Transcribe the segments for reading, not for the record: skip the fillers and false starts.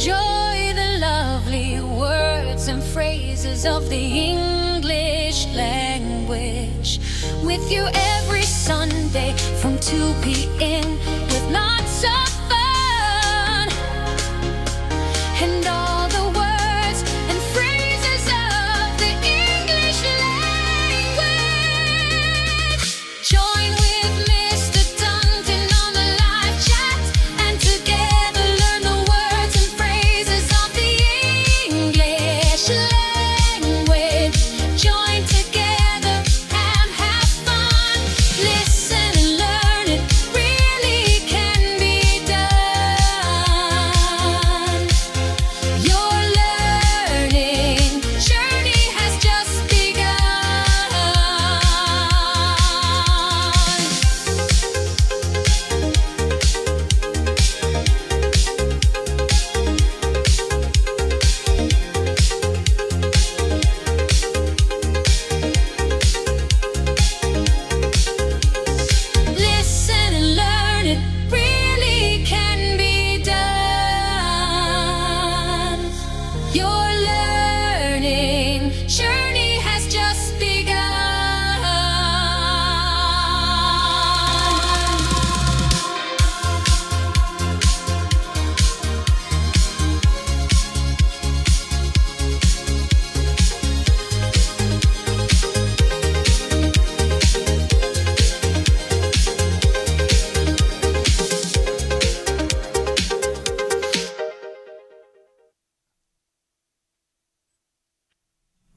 Enjoy the lovely words and phrases of the English language with you every Sunday from 2 p.m. with lots of fun and all the words and phrases of the English language. Join with Mr. Duncan on the live chat and together learn the words and phrases of the English language. Join together and have fun. Listen and learn, it really can be done. Your learning journey has just begun. Listen and learn, it really can be done. Your learning journey has just begun.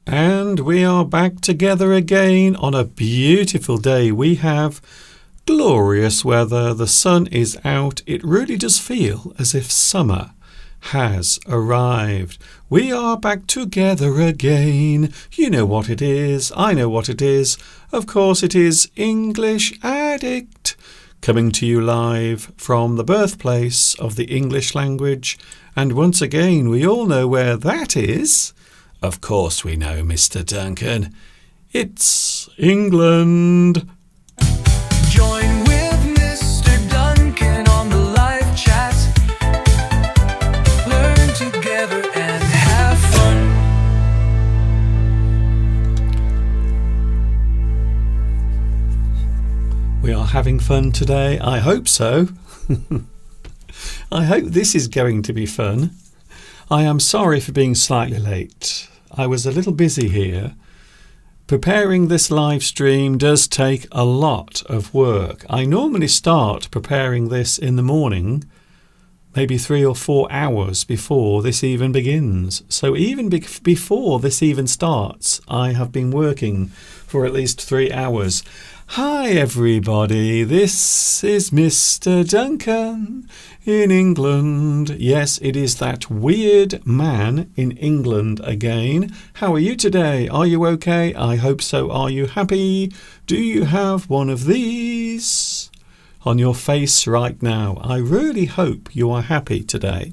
And we are back together again on a beautiful day. We have glorious weather. The sun is out. It really does feel as if summer has arrived. We are back together again. You know what it is. I know what it is. Of course, it is English Addict, coming to you live from the birthplace of the English language. And once again, we all know where that is. Of course we know, Mr. Duncan. It's England. Join with Mr. Duncan on the live chat. Learn together and have fun. We are having fun today. I hope so. I hope this is going to be fun. I am sorry for being slightly late. I was a little busy here. Preparing this live stream does take a lot of work. I normally start preparing this in the morning, maybe 3 or 4 hours before this even begins. So even before this even starts, I have been working for at least 3 hours. Hi everybody, this is Mr. Duncan in England. Yes, it is that weird man in England again. How are you today? Are you okay? I hope so. Are you happy? Do you have one of these on your face right now? I really hope you are happy today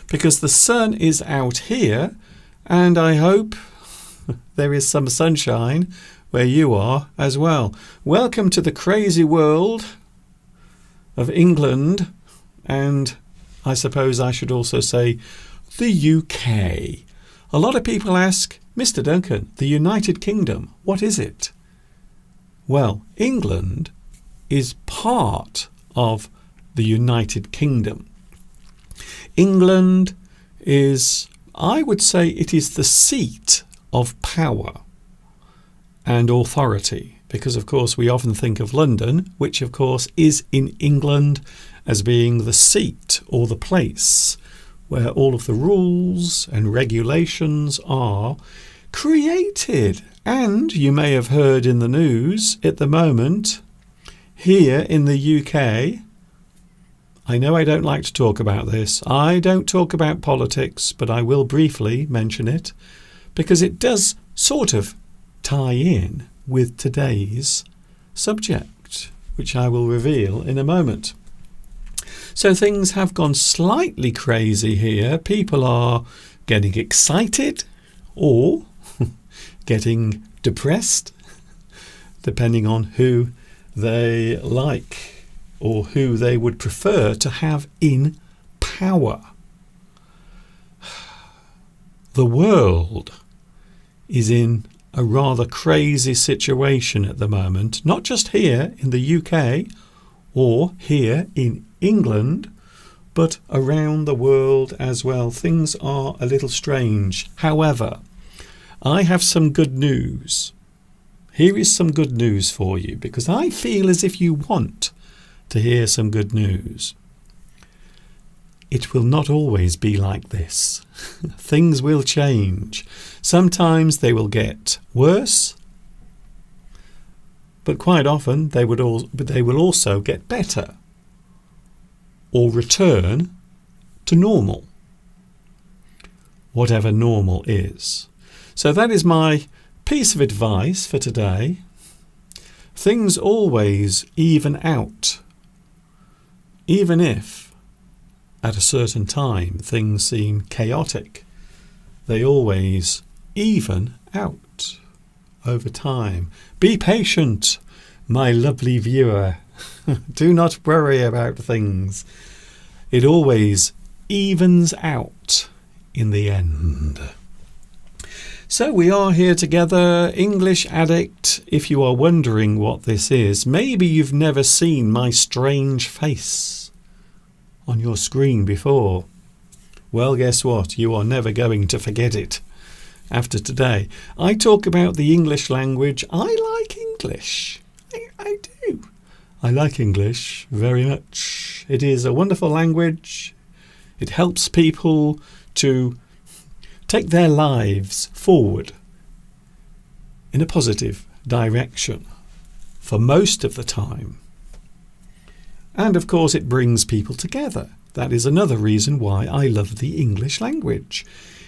because the sun is out here and I hope there is some sunshine where you are as well. Welcome to the crazy world of England, and I suppose I should also say the UK. A lot of people ask, Mr. Duncan, the United Kingdom, what is it? Well, England is part of the United Kingdom. England is, I would say, it is the seat of power and authority, because of course we often think of London, which of course is in England, as being the seat or the place where all of the rules and regulations are created. And you may have heard in the news at the moment, here in the UK, I know I don't like to talk about this. I don't talk about politics, but I will briefly mention it because it does sort of tie in with today's subject, which I will reveal in a moment. So things have gone slightly crazy here. People are getting excited or getting depressed, depending on who they like or who they would prefer to have in power. the world is in a rather crazy situation at the moment, not just here in the UK or here in England, but around the world as well. Things are a little strange. However, I have some good news. Here is some good news for you, because I feel as if you want to hear some good news. It will not always be like this. Things will change. Sometimes they will get worse, but quite often they will also get better or return to normal, whatever normal is. So that is my piece of advice for today. Things always even out, even if at a certain time things seem chaotic. They always even out over time. Be patient, my lovely viewer. Do not worry about things. It always evens out in the end. So we are here together, English Addict. If you are wondering what this is, maybe you've never seen my strange face on your screen before. Well, guess what? You are never going to forget it after today. I talk about the English language. I like English. I do. I like English very much. It is a wonderful language. It helps people to take their lives forward in a positive direction for most of the time. And of course it brings people together. That is another reason why I love the English language.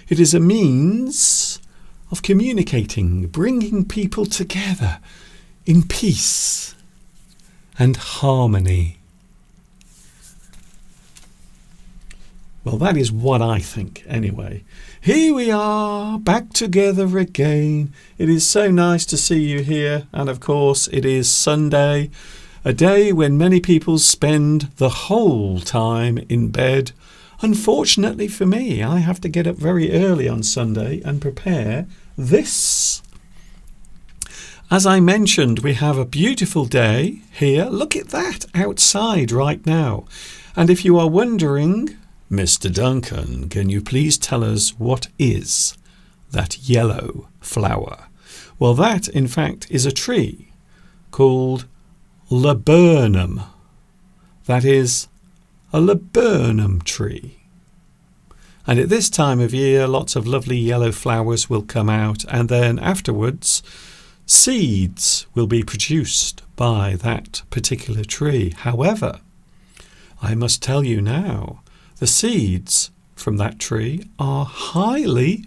It is a means of communicating, bringing people together in peace and harmony. Well, that is what I think anyway. Here we are, back together again. It is so nice to see you here. And of course, it is Sunday, a day when many people spend the whole time in bed. Unfortunately for me, I have to get up very early on Sunday and prepare this. As I mentioned, we have a beautiful day here. Look at that outside right now. And if you are wondering, Mr. Duncan, can you please tell us what is that yellow flower? Well, that, in fact, is a tree called laburnum. That is a laburnum tree. And at this time of year, lots of lovely yellow flowers will come out, and then afterwards, seeds will be produced by that particular tree. However, I must tell you now, the seeds from that tree are highly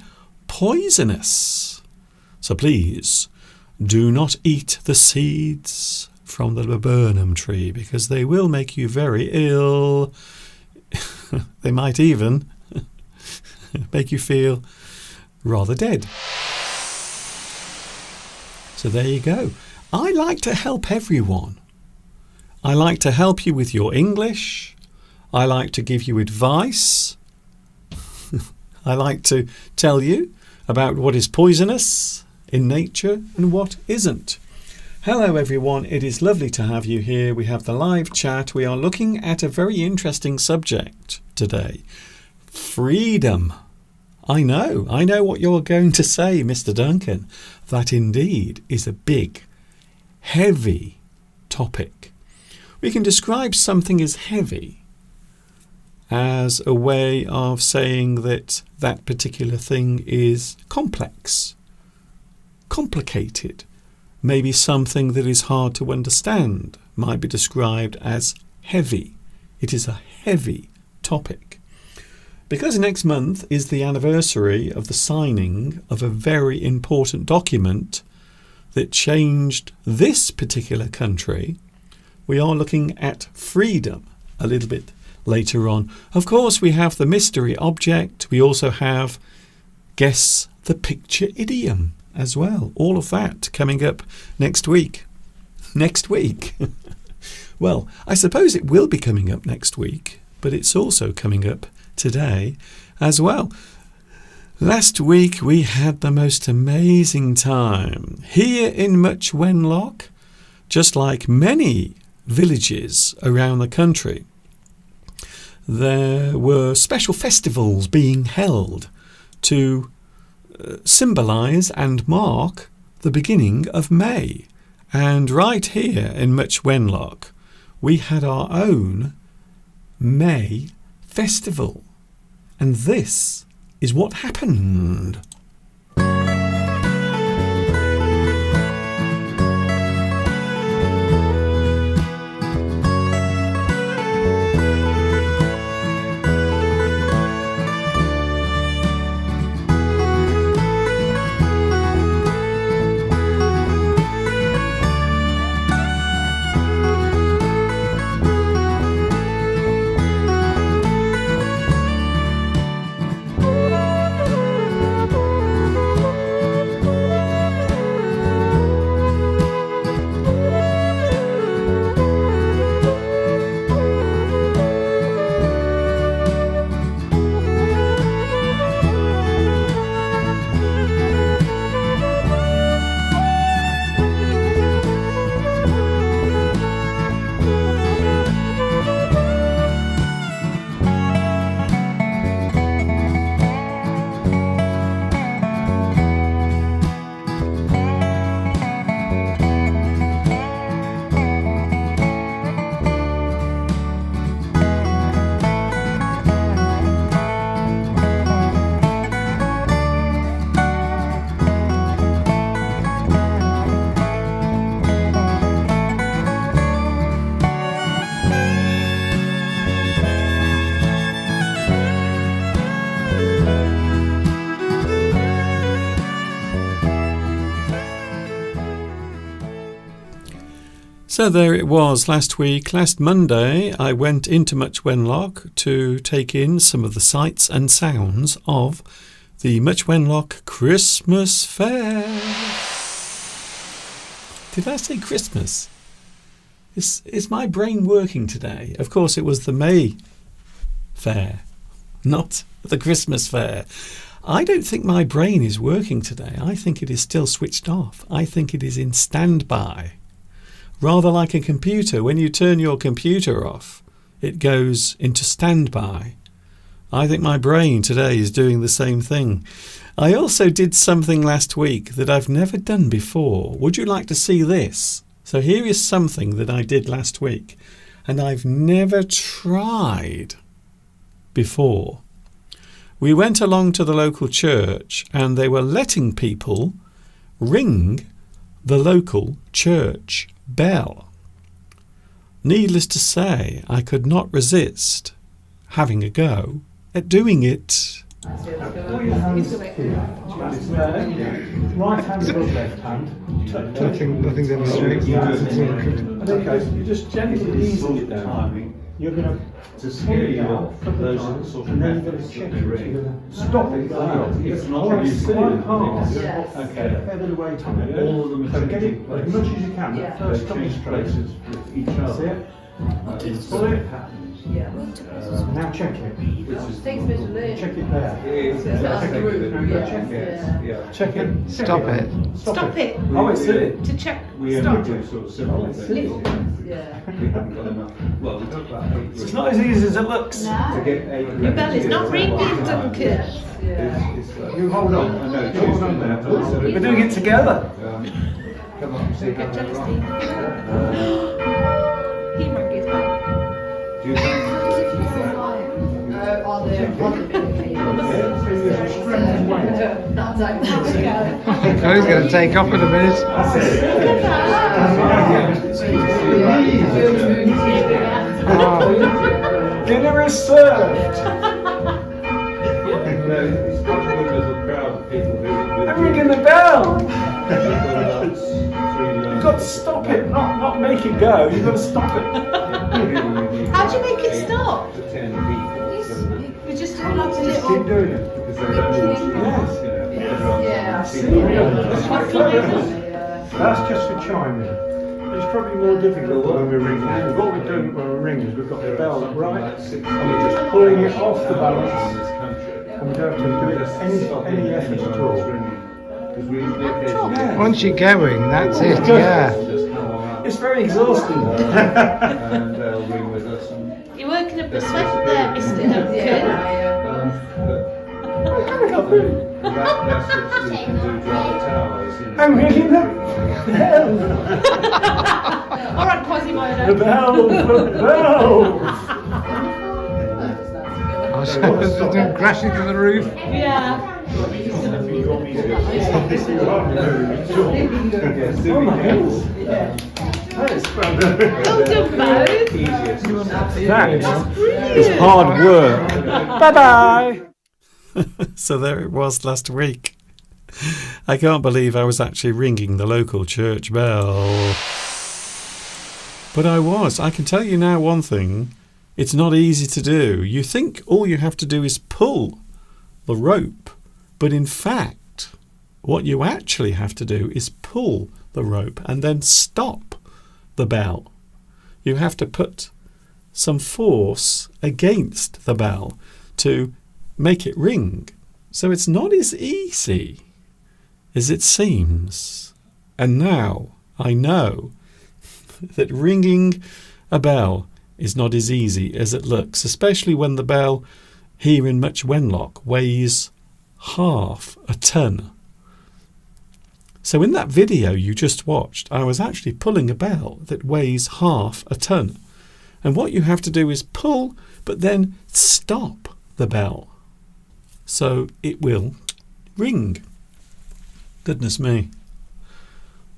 poisonous. So please do not eat the seeds from the laburnum tree, because they will make you very ill. They might even make you feel rather dead. So there you go. I like to help everyone. I like to help you with your English. I like to give you advice. I like to tell you about what is poisonous in nature and what isn't. Hello everyone, it is lovely to have you here. We have the live chat. We are looking at a very interesting subject today. Freedom. I know what you're going to say, Mr. Duncan. That indeed is a big, heavy topic. We can describe something as heavy as a way of saying that that particular thing is complex, complicated. Maybe something that is hard to understand might be described as heavy. It is a heavy topic. Because next month is the anniversary of the signing of a very important document that changed this particular country, we are looking at freedom a little bit later on. Of course, we have the mystery object. We also have guess the picture idiom as well. All of that coming up next week. Next week. Well, I suppose it will be coming up next week, but it's also coming up today as well. Last week we had the most amazing time here in Much Wenlock, just like many villages around the country. There were special festivals being held to symbolise and mark the beginning of May. And right here in Much Wenlock, we had our own May festival. And this is what happened. So there it was last week. Last Monday I went into Much Wenlock to take in some of the sights and sounds of the Much Wenlock Christmas Fair. Did I say Christmas? Is my brain working today? Of course it was the May Fair, not the Christmas Fair. I don't think my brain is working today. I think it is still switched off. I think it is in standby. Rather like a computer, when you turn your computer off, it goes into standby. I think my brain today is doing the same thing. I also did something last week that I've never done before. Would you like to see this? So here is something that I did last week, and I've never tried before. We went along to the local church, and they were letting people ring the local church bell. Needless to say, I could not resist having a go at doing it. Put your hands here. Right hand above left hand. Nothing's in the street. Okay, you just gently easing it down. You're going to scare you off for those sort of methods. Stop it. It's not quite hard. Okay. A bit of weight on it. All of them. So get it as much as you can. Yeah. First couple of places with each other. That's it. Pull it. Yeah. Now check it. Takes a bit of learning. Check it there. Check it. Check it. Stop it. Stop it. Oh, it's it. To check. We only do sort of simple things. Yeah. We haven't got enough. Well, we've got about 8 It's not as easy as it looks. to get 8 Your bell is not ringing, Duncan. Yeah. You hold on. I know, You hold on there. there. We're doing it together. Come on, see Get how jealous, that Steve. He rang his bell. Do you think? On the Oh, he's going to take off in a minute. Dinner is served. It's got a good little crowd of people who I'm ringing the bell. You've got to stop it, not make it go. You've got to stop it. How do you make it stop? 10 people. We just do like a Keep little. doing it. Because they don't Yes. Yeah. That's quite clever, isn't it? That's just for chiming. It's probably more difficult when we're ringing. What we're doing when we're ringing is we've got the bell right, and we're just pulling it off the balance And we don't have to do it any effort at all. Once you're going, that's it, yeah. It's very exhausting though. You're working up a sweat there, Mr. Duncan. I'm ringing the bell. All right, Quasimodo. The bell. I was them crashing to the roof. Yeah. Oh my goodness. That is fun. Well done, both. That is hard work. Bye-bye. So there it was last week. I can't believe I was actually ringing the local church bell. But I was. I can tell you now one thing. It's not easy to do. You think all you have to do is pull the rope. But in fact, what you actually have to do is pull the rope and then stop the bell. You have to put some force against the bell to make it ring. So it's not as easy as it seems. And now I know that ringing a bell is not as easy as it looks, especially when the bell here in Much Wenlock weighs half a ton. So in that video you just watched, I was actually pulling a bell that weighs half a ton. And what you have to do is pull, but then stop the bell, so it will ring. Goodness me.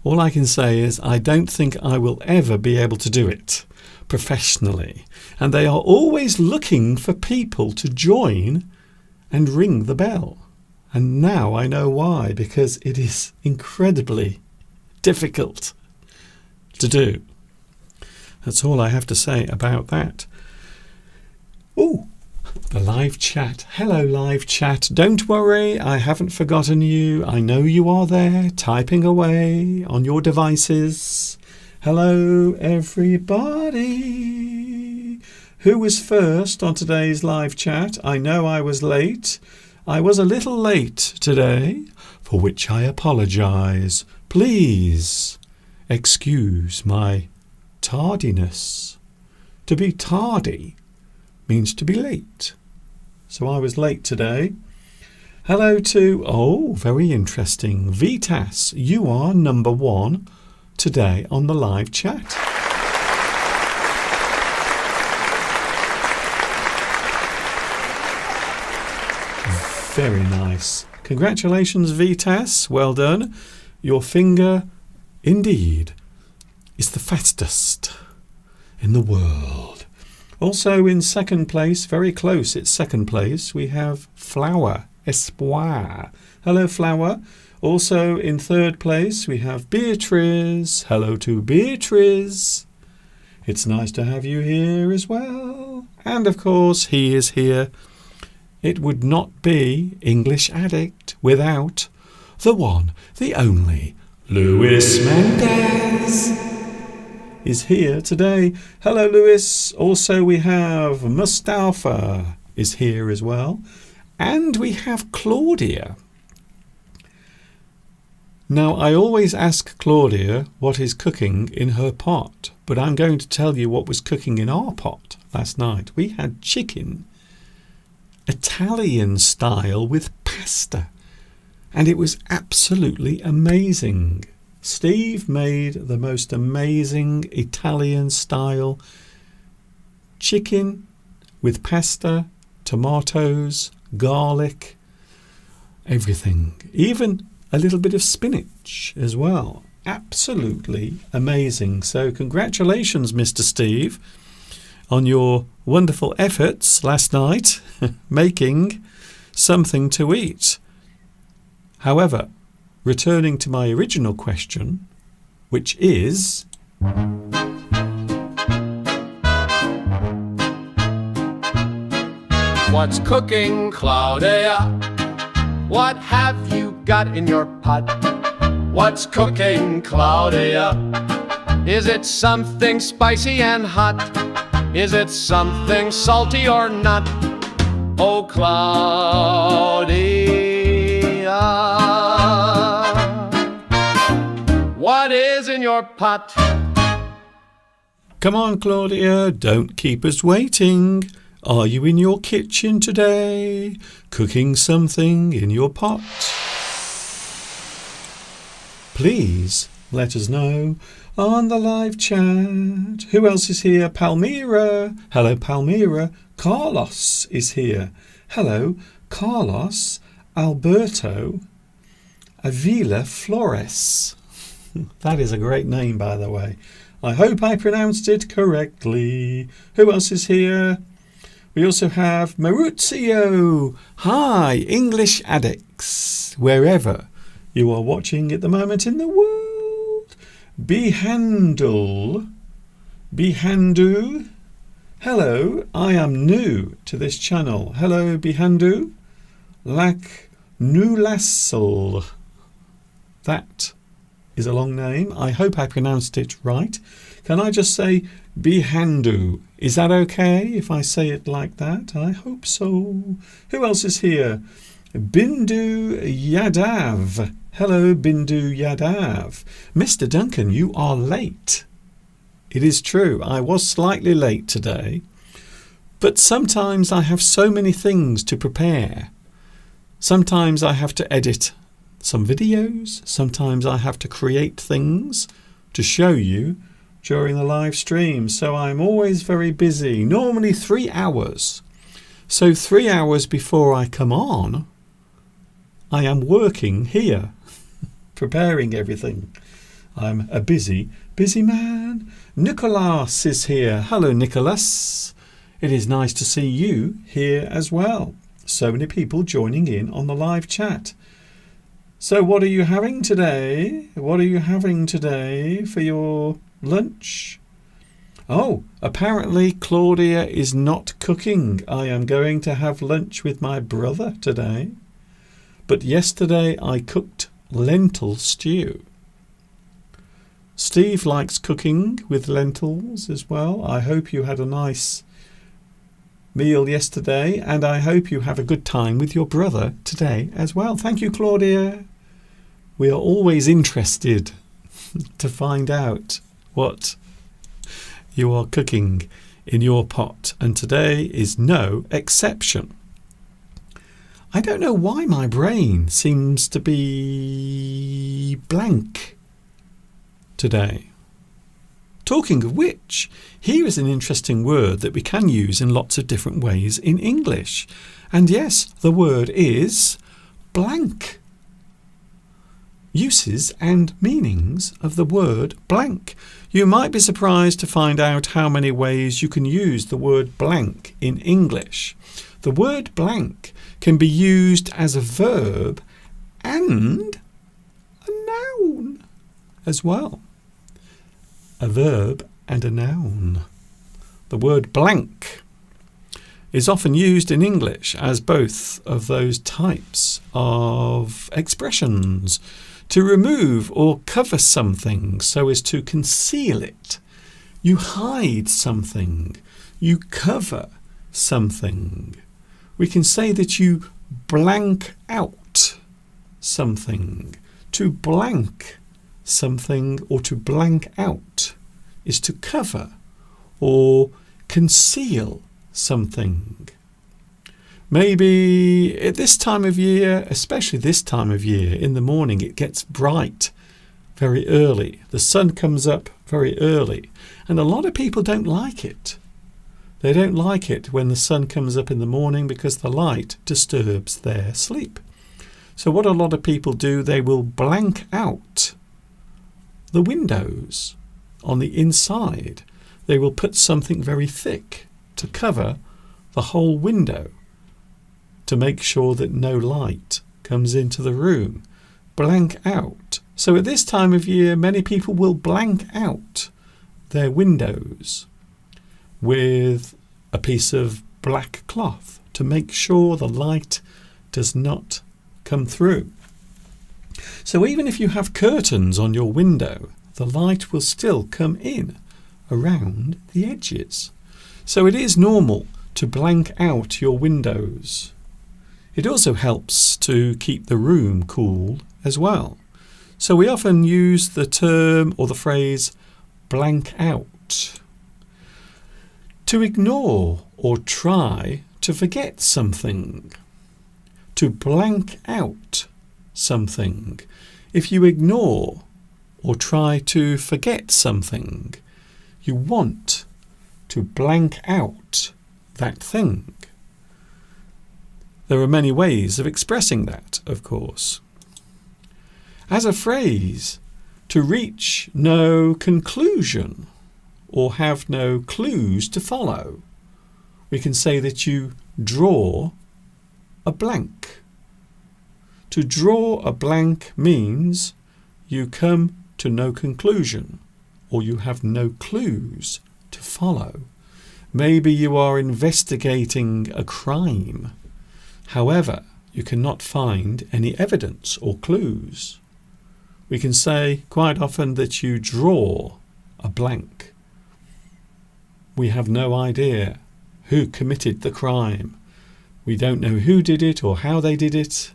All I can say is I don't think I will ever be able to do it professionally. And they are always looking for people to join and ring the bell. And now I know why, because it is incredibly difficult to do. That's all I have to say about that. Oh, the live chat. Hello, live chat. Don't worry, I haven't forgotten you. I know you are there, typing away on your devices. Hello, everybody. Who was first on today's live chat? I know I was late. I was a little late today, for which I apologise. Please excuse my tardiness. To be tardy means to be late. So I was late today. Hello to, very interesting, Vitas. You are number 1 today on the live chat. Very nice. Congratulations, Vitas. Well done. Your finger, indeed, is the fastest in the world. Also in second place, very close, it's second place, we have Flower Espoir. Hello, Flower. Also in third place, we have Beatrice. Hello to Beatrice. It's nice to have you here as well. And of course, he is here. It would not be English Addict without the one, the only, Luis Mendez is here today. Hello, Luis. Also, we have Mustafa is here as well. And we have Claudia. Now, I always ask Claudia what is cooking in her pot, but I'm going to tell you what was cooking in our pot last night. We had chicken, Italian style with pasta, and it was absolutely amazing. Steve made the most amazing Italian style chicken with pasta, tomatoes, garlic, everything, even a little bit of spinach as well. Absolutely amazing. So congratulations, Mr. Steve, on your wonderful efforts last night making something to eat. However, returning to my original question, which is, What's cooking, Claudia? What have you got in your pot? What's cooking, Claudia? Is it something spicy and hot? Is it something salty or not? Oh, Claudia, what is in your pot? Come on, Claudia, don't keep us waiting. Are you in your kitchen today, cooking something in your pot? Please let us know on the live chat. Who else is here? Palmyra. Hello, Palmyra. Carlos is here. Hello, Carlos Alberto Avila Flores. That is a great name, by the way. I hope I pronounced it correctly. Who else is here? We also have Maurizio. Hi, English addicts, wherever you are watching at the moment in the world. Behandle. Hello, I am new to this channel. Hello, Behandu. Lac Nulassel. That is a long name. I hope I pronounced it right. Can I just say Behandu? Is that okay if I say it like that? I hope so. Who else is here? Bindu Yadav. Hello, Bindu Yadav. Mr. Duncan, you are late. It is true, I was slightly late today, but sometimes I have so many things to prepare. Sometimes I have to edit some videos, sometimes I have to create things to show you during the live stream, so I'm always very busy, normally 3 hours. So 3 hours before I come on, I am working here, preparing everything. I'm a busy man. Nicholas is here. Hello, Nicholas. It is nice to see you here as well. So many people joining in on the live chat. So what are you having today? What are you having today for your lunch? Oh, apparently Claudia is not cooking. I am going to have lunch with my brother today. But yesterday I cooked lentil stew. Steve likes cooking with lentils as well. I hope you had a nice meal yesterday, and I hope you have a good time with your brother today as well. Thank you, Claudia. We are always interested to find out what you are cooking in your pot, and today is no exception. I don't know why my brain seems to be blank today. Talking of which, here is an interesting word that we can use in lots of different ways in English. And yes, the word is blank. Uses and meanings of the word blank. You might be surprised to find out how many ways you can use the word blank in English. The word blank can be used as a verb and a noun as well. A verb and a noun. The word blank is often used in English as both of those types of expressions. To remove or cover something so as to conceal it. You hide something. You cover something. We can say that you blank out something. To blank something or to blank out is to cover or conceal something. Maybe at this time of year, especially this time of year, in the morning it gets bright very early. The sun comes up very early, and a lot of people don't like it. They don't like it when the sun comes up in the morning because the light disturbs their sleep. So what a lot of people do, they will blank out the windows on the inside. They will put something very thick to cover the whole window to make sure that no light comes into the room. Blank out. So at this time of year, many people will blank out their windows with a piece of black cloth to make sure the light does not come through. So even if you have curtains on your window, the light will still come in around the edges. So it is normal to blank out your windows. It also helps to keep the room cool as well. So we often use the term or the phrase blank out. To ignore or try to forget something. To blank out something. If you ignore or try to forget something, you want to blank out that thing. There are many ways of expressing that, of course. As a phrase, to reach no conclusion or have no clues to follow, we can say that you draw a blank. To draw a blank means you come to no conclusion or you have no clues to follow. Maybe you are investigating a crime. However, you cannot find any evidence or clues. We can say quite often that you draw a blank. We have no idea who committed the crime. We don't know who did it or how they did it.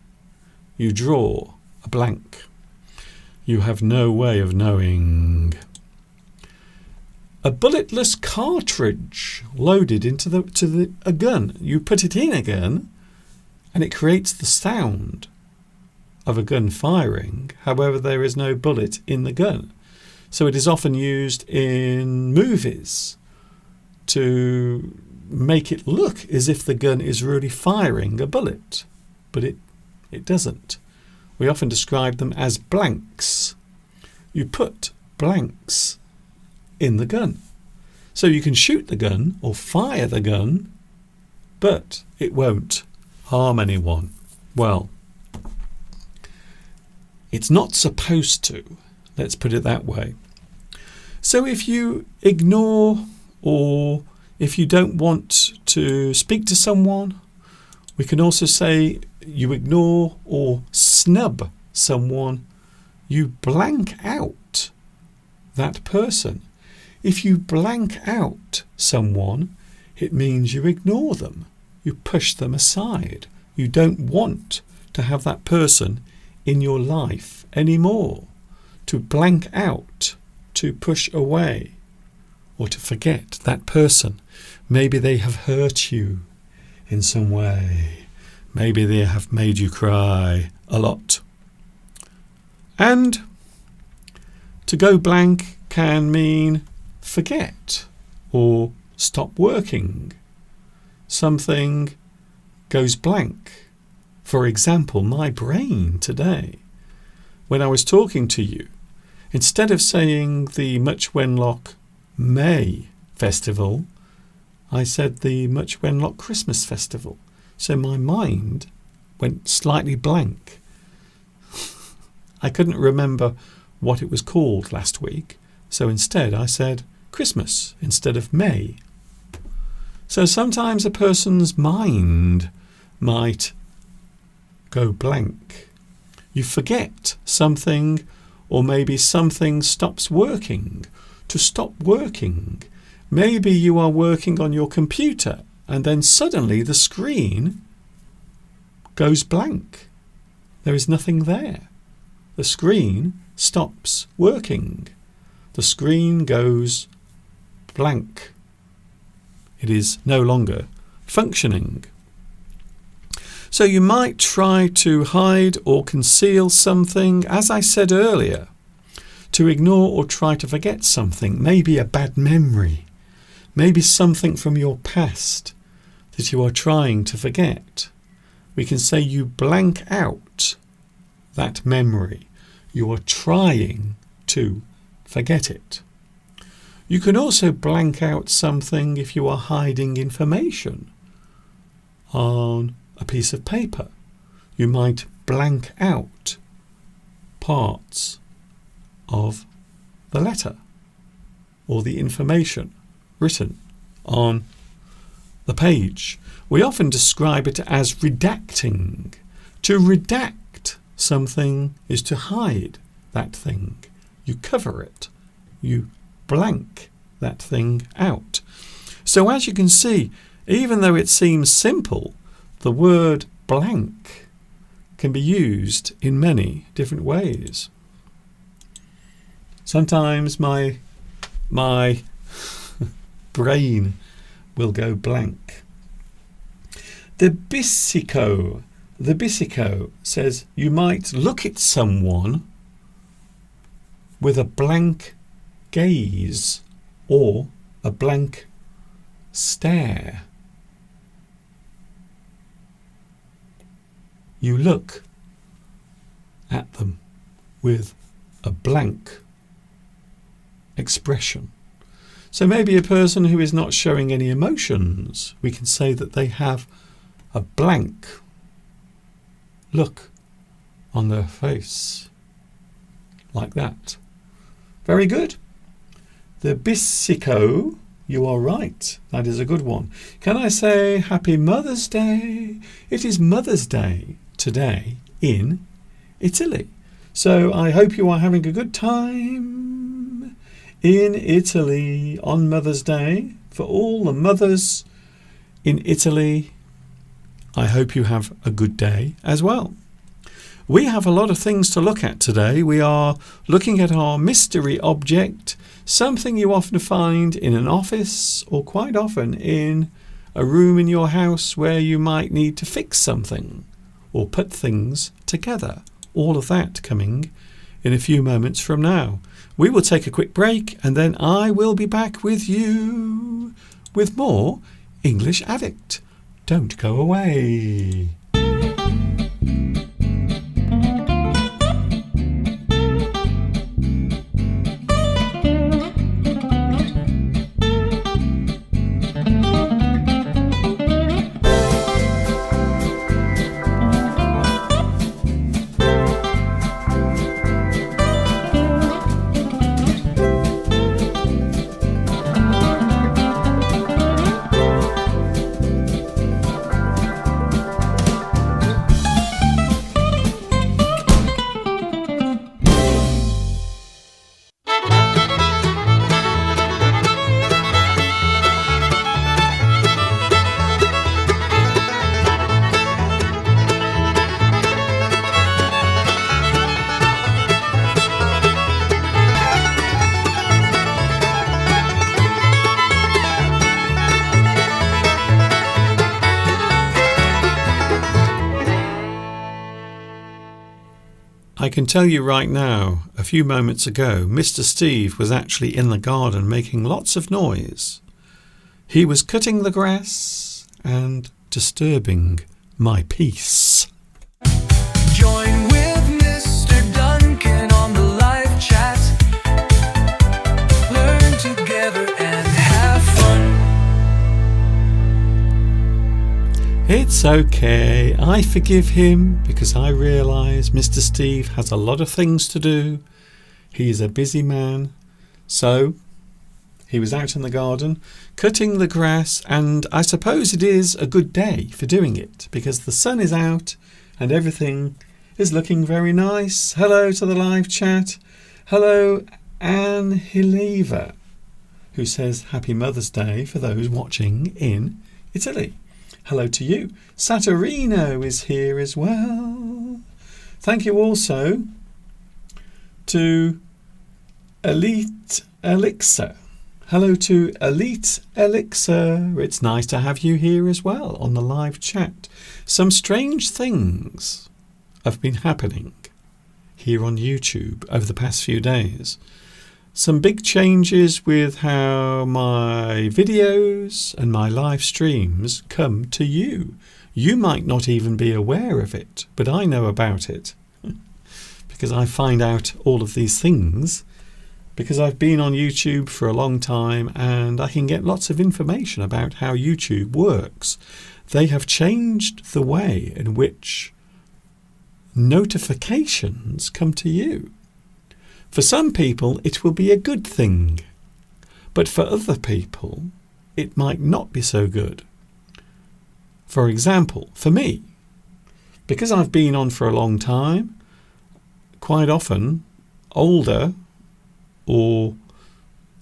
You draw a blank. You have no way of knowing. A bulletless cartridge loaded into a gun. You put it in a gun and it creates the sound of a gun firing. However, there is no bullet in the gun. So it is often used in movies to make it look as if the gun is really firing a bullet. But it doesn't. We often describe them as blanks. You put blanks in the gun. So you can shoot the gun or fire the gun, but it won't harm anyone. Well, it's not supposed to. Let's put it that way. So if you ignore or if you don't want to speak to someone, we can also say you ignore or snub someone. You blank out that person. If you blank out someone, it means you ignore them. You push them aside. You don't want to have that person in your life anymore. To blank out, to push away, or to forget that person. Maybe they have hurt you in some way. Maybe they have made you cry a lot. And to go blank can mean forget or stop working. Something goes blank. For example, my brain today. When I was talking to you, instead of saying the Much Wenlock May Festival, I said the Much Wenlock Christmas Festival. So my mind went slightly blank. I couldn't remember what it was called last week, so instead I said Christmas instead of May. So sometimes a person's mind might go blank. You forget something, or maybe something stops working. To stop working, maybe you are working on your computer and then suddenly the screen goes blank. There is nothing there. The screen stops working. The screen goes blank. It is no longer functioning. So you might try to hide or conceal something, as I said earlier, to ignore or try to forget something, maybe a bad memory, maybe something from your past that you are trying to forget. We can say you blank out that memory. You are trying to forget it. You can also blank out something if you are hiding information on a piece of paper. You might blank out parts of the letter or the information written on the page. We often describe it as redacting. To redact something is to hide that thing. You cover it. You blank that thing out. So as you can see, Even though it seems simple, the word blank can be used in many different ways. Sometimes my brain will go blank. The Bisico says you might look at someone with a blank gaze or a blank stare. You look at them with a blank expression. So maybe a person who is not showing any emotions, we can say that they have a blank look on their face. Like that. Very good. The Bisico, you are right. That is a good one. Can I say Happy Mother's Day? It is Mother's Day today in Italy. So I hope you are having a good time in Italy on Mother's Day. For all the mothers in Italy, I hope you have a good day as well. We have a lot of things to look at today. We are looking at our mystery object, something you often find in an office or quite often in a room in your house where you might need to fix something or put things together. All of that coming in a few moments from now. We will take a quick break and then I will be back with you with more English Addict. Don't go away. I can tell you right now, a few moments ago, Mr. Steve was actually in the garden making lots of noise. He was cutting the grass and disturbing my peace. Join with Mr. Duncan on the live chat. Learn together and have fun. It's okay, I forgive him because I realise Mr. Steve has a lot of things to do. He's a busy man. So he was out in the garden cutting the grass, and I suppose it is a good day for doing it because the sun is out and everything is looking very nice. Hello to the live chat. Hello Anne Hileva, who says Happy Mother's Day for those watching in Italy. Hello to you. Saturino is here as well. Thank you also to Elite Elixir. Hello to Elite Elixir. It's nice to have you here as well on the live chat. Some strange things have been happening here on YouTube over the past few days. Some big changes with how my videos and my live streams come to you. You might not even be aware of it, but I know about it because I find out all of these things because I've been on YouTube for a long time and I can get lots of information about how YouTube works. They have changed the way in which notifications come to you. For some people, it will be a good thing, but for other people, it might not be so good. For example, for me, because I've been on for a long time, quite often older or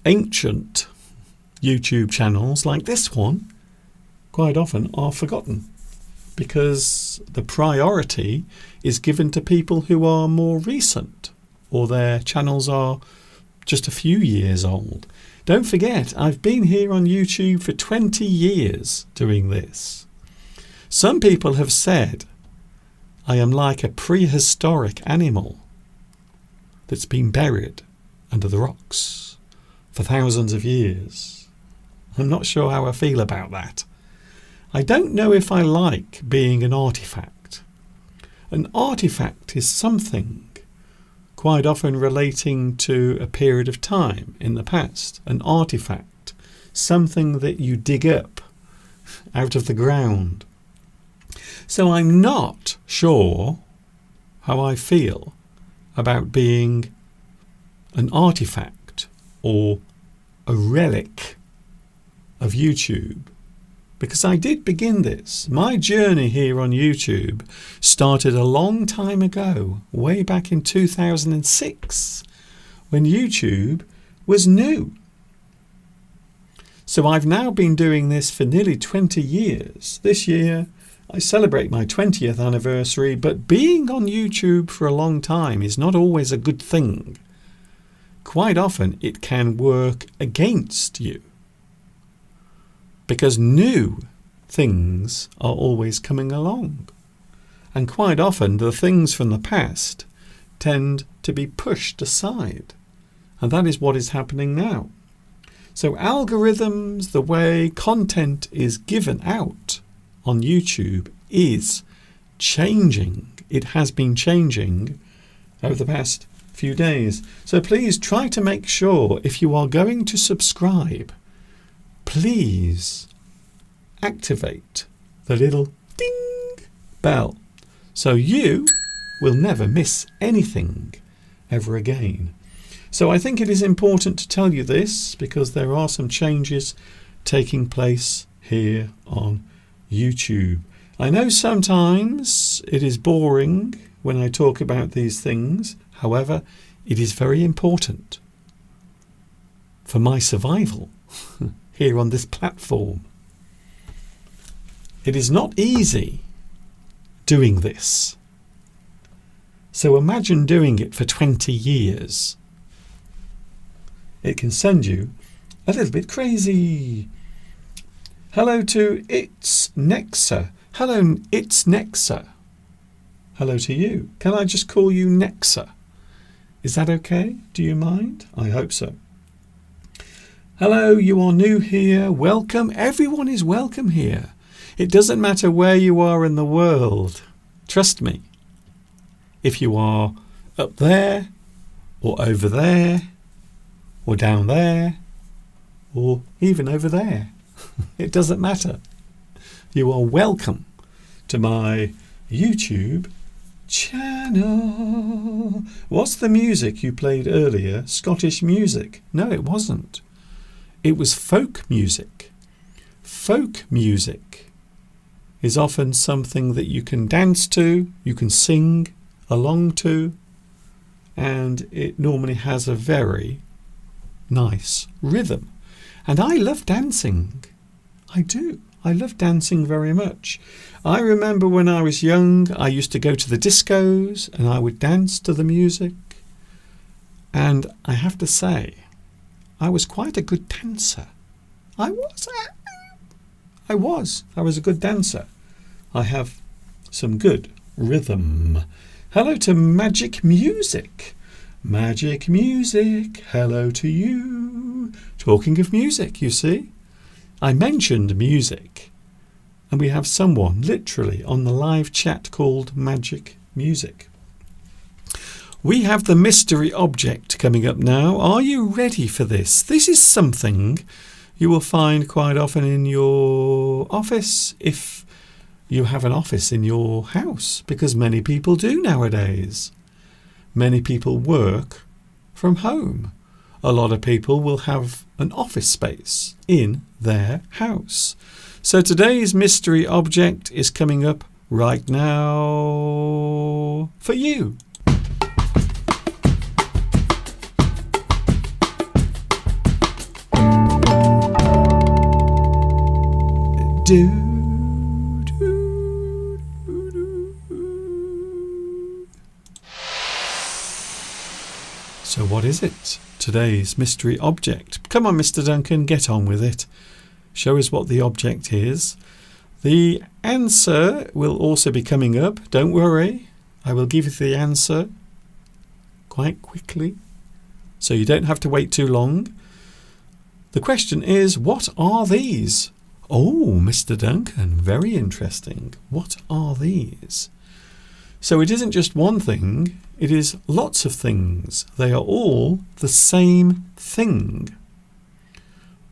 ancient YouTube channels like this one quite often are forgotten because the priority is given to people who are more recent or their channels are just a few years old. Don't forget, I've been here on YouTube for 20 years doing this. Some people have said I am like a prehistoric animal that's been buried under the rocks for thousands of years. I'm not sure how I feel about that. I don't know if I like being an artifact. An artifact is something quite often relating to a period of time in the past. An artifact, something that you dig up out of the ground. So I'm not sure how I feel about being an artifact or a relic of YouTube, because I did begin this. My journey here on YouTube started a long time ago, way back in 2006, when YouTube was new. So I've now been doing this for nearly 20 years. This year I celebrate my 20th anniversary, but being on YouTube for a long time is not always a good thing. Quite often it can work against you, because new things are always coming along. And quite often the things from the past tend to be pushed aside. And that is what is happening now. So algorithms, the way content is given out on YouTube is changing. It has been changing over the past few days. So please try to make sure, if you are going to subscribe, please activate the little ding bell so you will never miss anything ever again. So I think it is important to tell you this because there are some changes taking place here on YouTube. I know sometimes it is boring when I talk about these things. However, it is very important for my survival here on this platform. It is not easy doing this. So imagine doing it for 20 years. It can send you a little bit crazy. Hello to It's Nexa. Hello, It's Nexa. Hello to you. Can I just call you Nexa? Is that okay? Do you mind? I hope so. Hello, you are new here. Welcome. Everyone is welcome here. It doesn't matter where you are in the world. Trust me. If you are up there or over there or down there or even over there, it doesn't matter. You are welcome to my YouTube channel. What's the music you played earlier? Scottish music? No, it wasn't. It was folk music. Folk music is often something that you can dance to, you can sing along to, and it normally has a very nice rhythm. And I love dancing. I do. I love dancing very much. I remember when I was young, I used to go to the discos and I would dance to the music. And I have to say, I was quite a good dancer. I was a good dancer. I have some good rhythm. Hello to Magic Music. Magic Music, hello to you. Talking of music, you see. I mentioned music, and we have someone literally on the live chat called Magic Music. We have the mystery object coming up now. Are you ready for this? This is something you will find quite often in your office, if you have an office in your house, because many people do nowadays. Many people work from home. A lot of people will have an office space in their house. So today's mystery object is coming up right now for you. do, do, do, do. So what is it? Today's mystery object. Come on, Mr. Duncan, get on with it. Show us what the object is. The answer will also be coming up. Don't worry. I will give you the answer quite quickly, so you don't have to wait too long. The question is, what are these? Oh, Mr. Duncan, very interesting. What are these? So it isn't just one thing, it is lots of things. They are all the same thing.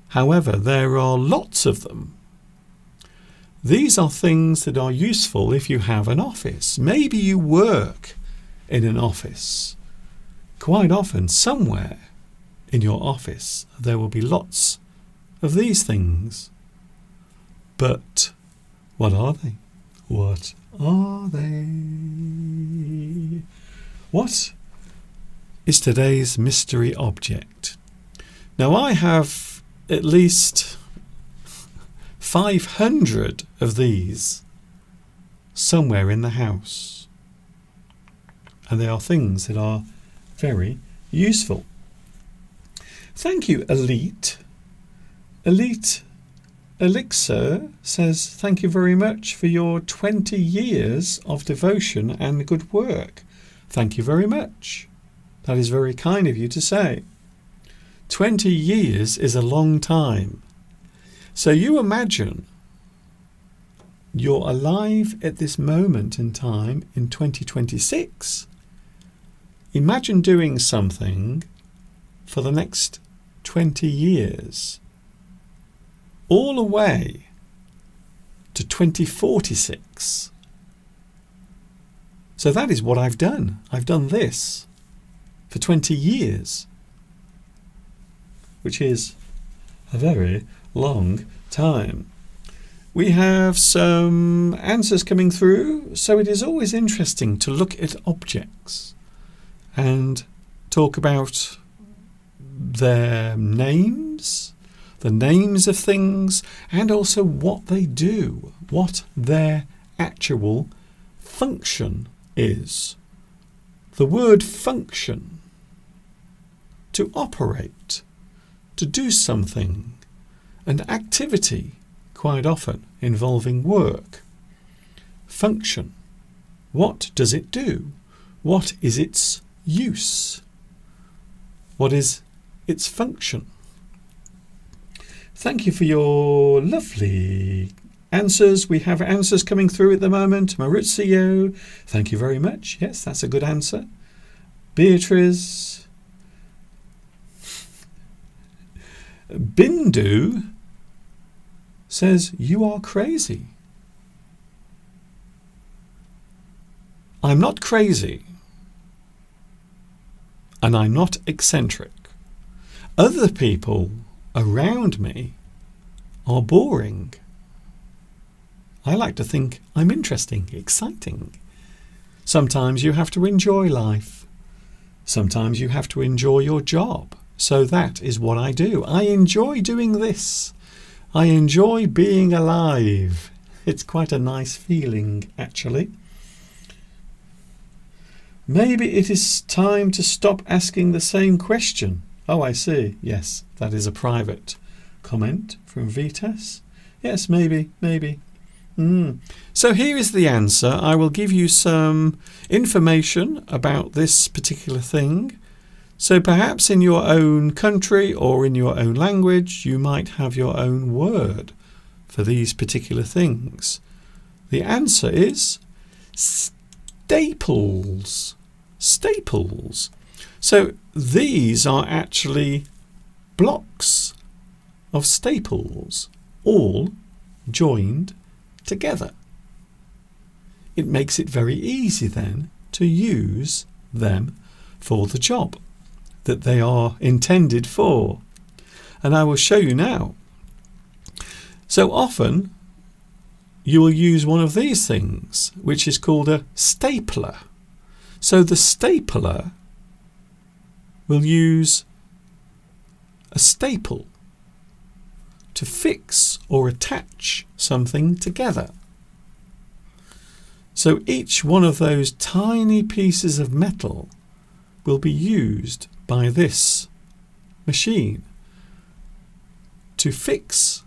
However, there are lots of them. These are things that are useful if you have an office. Maybe you work in an office. Quite often, somewhere in your office, there will be lots of these things. But what are they? What are they? What is today's mystery object? Now, I have at least 500 of these somewhere in the house. And they are things that are very useful. Thank you, Elite. Elite Elixir says, thank you very much for your 20 years of devotion and good work. Thank you very much. That is very kind of you to say. 20 years is a long time. So you imagine you're alive at this moment in time in 2026. Imagine doing something for the next 20 years, all the way to 2046. So that is what I've done. I've done this for 20 years, which is a very long time. We have some answers coming through, so it is always interesting to look at objects and talk about their names, the names of things, and also what they do, what their actual function is. The word function, to operate, to do something, an activity, quite often involving work. Function. What does it do? What is its use? What is its function? Thank you for your lovely answers. We have answers coming through at the moment. Maurizio, thank you very much. Yes, that's a good answer. Beatrice. Bindu says, you are crazy. I'm not crazy. And I'm not eccentric. Other people around me are boring. I like to think I'm interesting, exciting. Sometimes you have to enjoy life. Sometimes you have to enjoy your job. So that is what I do. I enjoy doing this. I enjoy being alive. It's quite a nice feeling, actually. Maybe it is time to stop asking the same question. Oh, I see. Yes, that is a private comment from Vitas. Yes, maybe. So here is the answer. I will give you some information about this particular thing. So perhaps in your own country or in your own language, you might have your own word for these particular things. The answer is staples. Staples. So these are actually blocks of staples, all joined together. It makes it very easy then to use them for the job that they are intended for. And I will show you now. So often you will use one of these things, which is called a stapler. So the stapler will use a staple to fix or attach something together. So each one of those tiny pieces of metal will be used by this machine to fix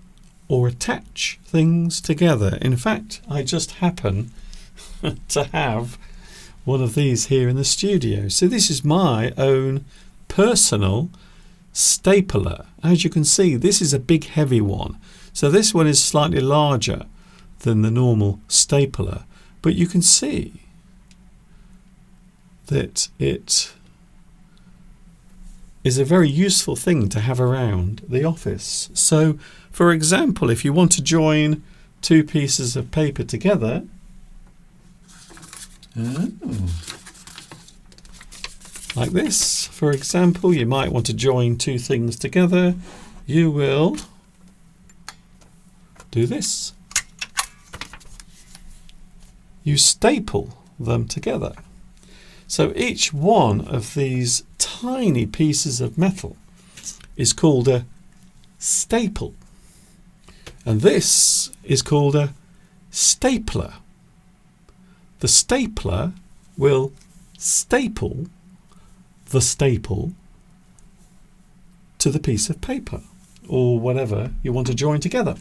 or attach things together. In fact, I just happen to have one of these here in the studio. So this is my own personal stapler. As you can see, this is a big heavy one. So this one is slightly larger than the normal stapler, but you can see that it is a very useful thing to have around the office. So, for example, if you want to join two pieces of paper together, like this, for example, you might want to join two things together. You will do this. You staple them together. So each one of these tiny pieces of metal is called a staple. And this is called a stapler. The stapler will staple the staple to the piece of paper or whatever you want to join together.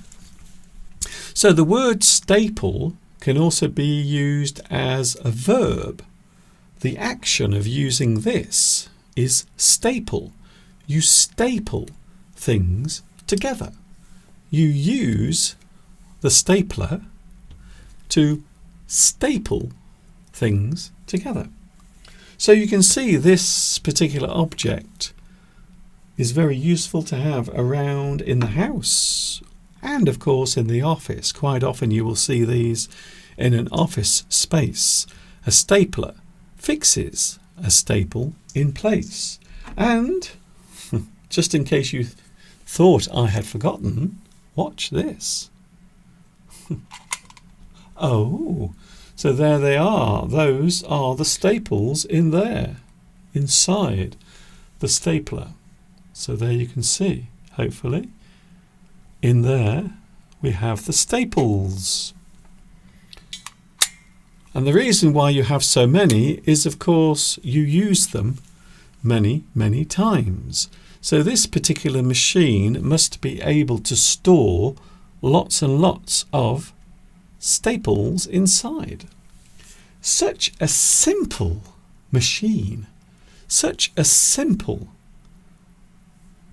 So the word staple can also be used as a verb. The action of using this is staple. You staple things together. You use the stapler to staple things together. So you can see this particular object is very useful to have around in the house and of course in the office. Quite often you will see these in an office space. A stapler fixes a staple in place. And just in case you thought I had forgotten, watch this. Oh, so there they are. Those are the staples in there, inside the stapler. So there you can see, hopefully, in there we have the staples. And the reason why you have so many is, of course, you use them many, many times. So this particular machine must be able to store lots and lots of staples inside. Such a simple machine, such a simple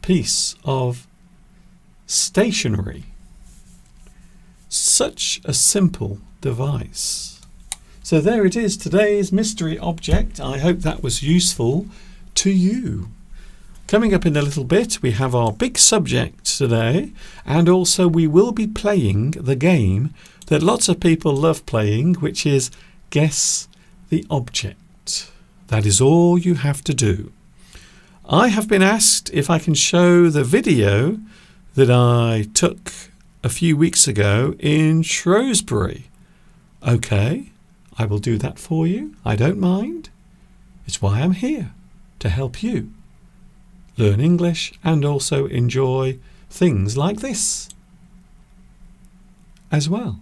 piece of stationery, such a simple device. So there it is, today's mystery object. I hope that was useful to you. Coming up in a little bit, we have our big subject today, and also we will be playing the game that lots of people love playing, which is Guess the Object. That is all you have to do. I have been asked if I can show the video that I took a few weeks ago in Shrewsbury. Okay, I will do that for you. I don't mind. It's why I'm here, to help you learn English and also enjoy things like this as well.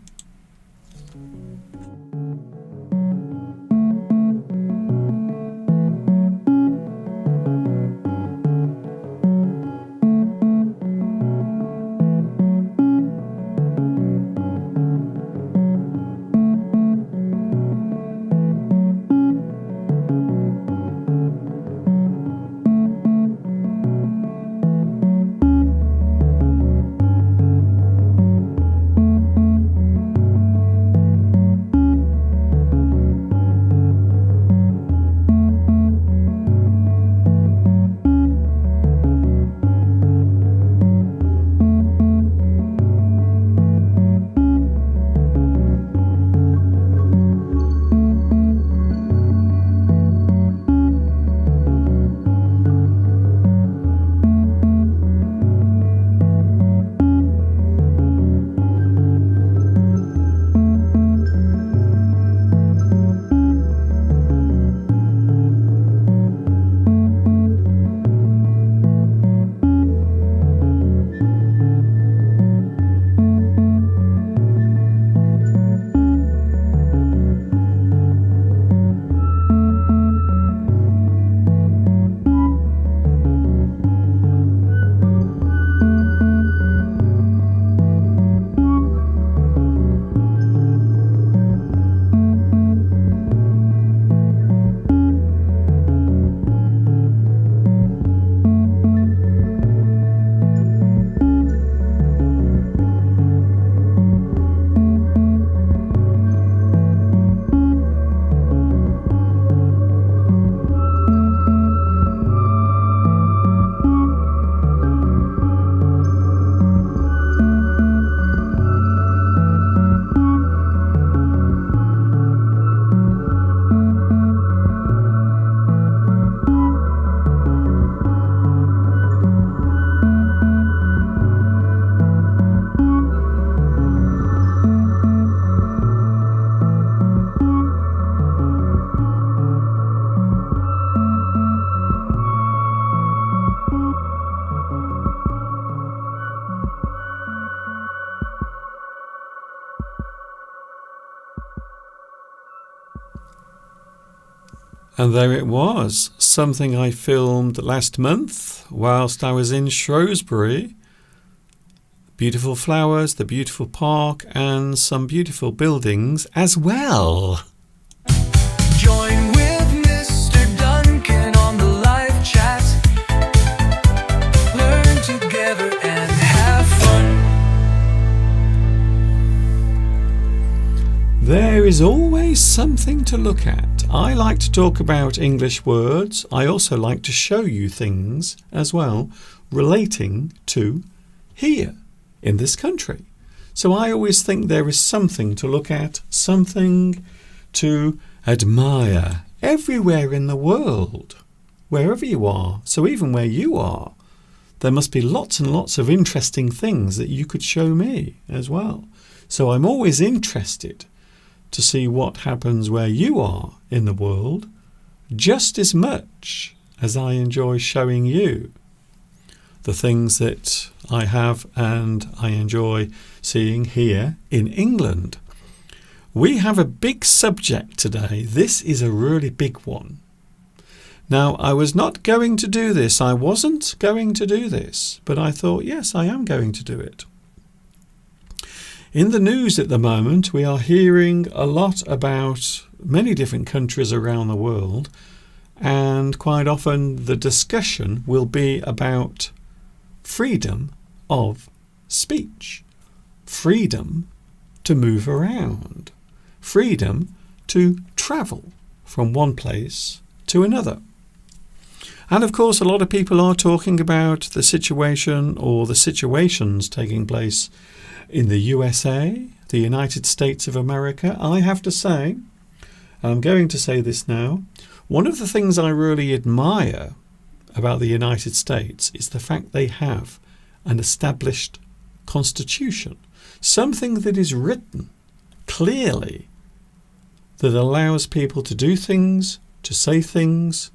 And there it was, something I filmed last month whilst I was in Shrewsbury. Beautiful flowers, the beautiful park, and some beautiful buildings as well. Join with Mr. Duncan on the live chat. Learn together and have fun. There is always something to look at. I like to talk about English words. I also like to show you things as well relating to here in this country. So I always think there is something to look at, something to admire everywhere in the world, wherever you are. So even where you are, there must be lots and lots of interesting things that you could show me as well. So I'm always interested to see what happens where you are in the world, just as much as I enjoy showing you the things that I have and I enjoy seeing here in England. We have a big subject today. This is a really big one. Now, I was not going to do this. I wasn't going to do this, but I thought, yes, I am going to do it. In the news at the moment, we are hearing a lot about many different countries around the world, and quite often the discussion will be about freedom of speech, freedom to move around, freedom to travel from one place to another. And of course, a lot of people are talking about the situation or the situations taking place in the USA, the United States of America. I have to say, and I'm going to say this now, one of the things I really admire about the United States is the fact they have an established constitution, something that is written clearly that allows people to do things, to say things,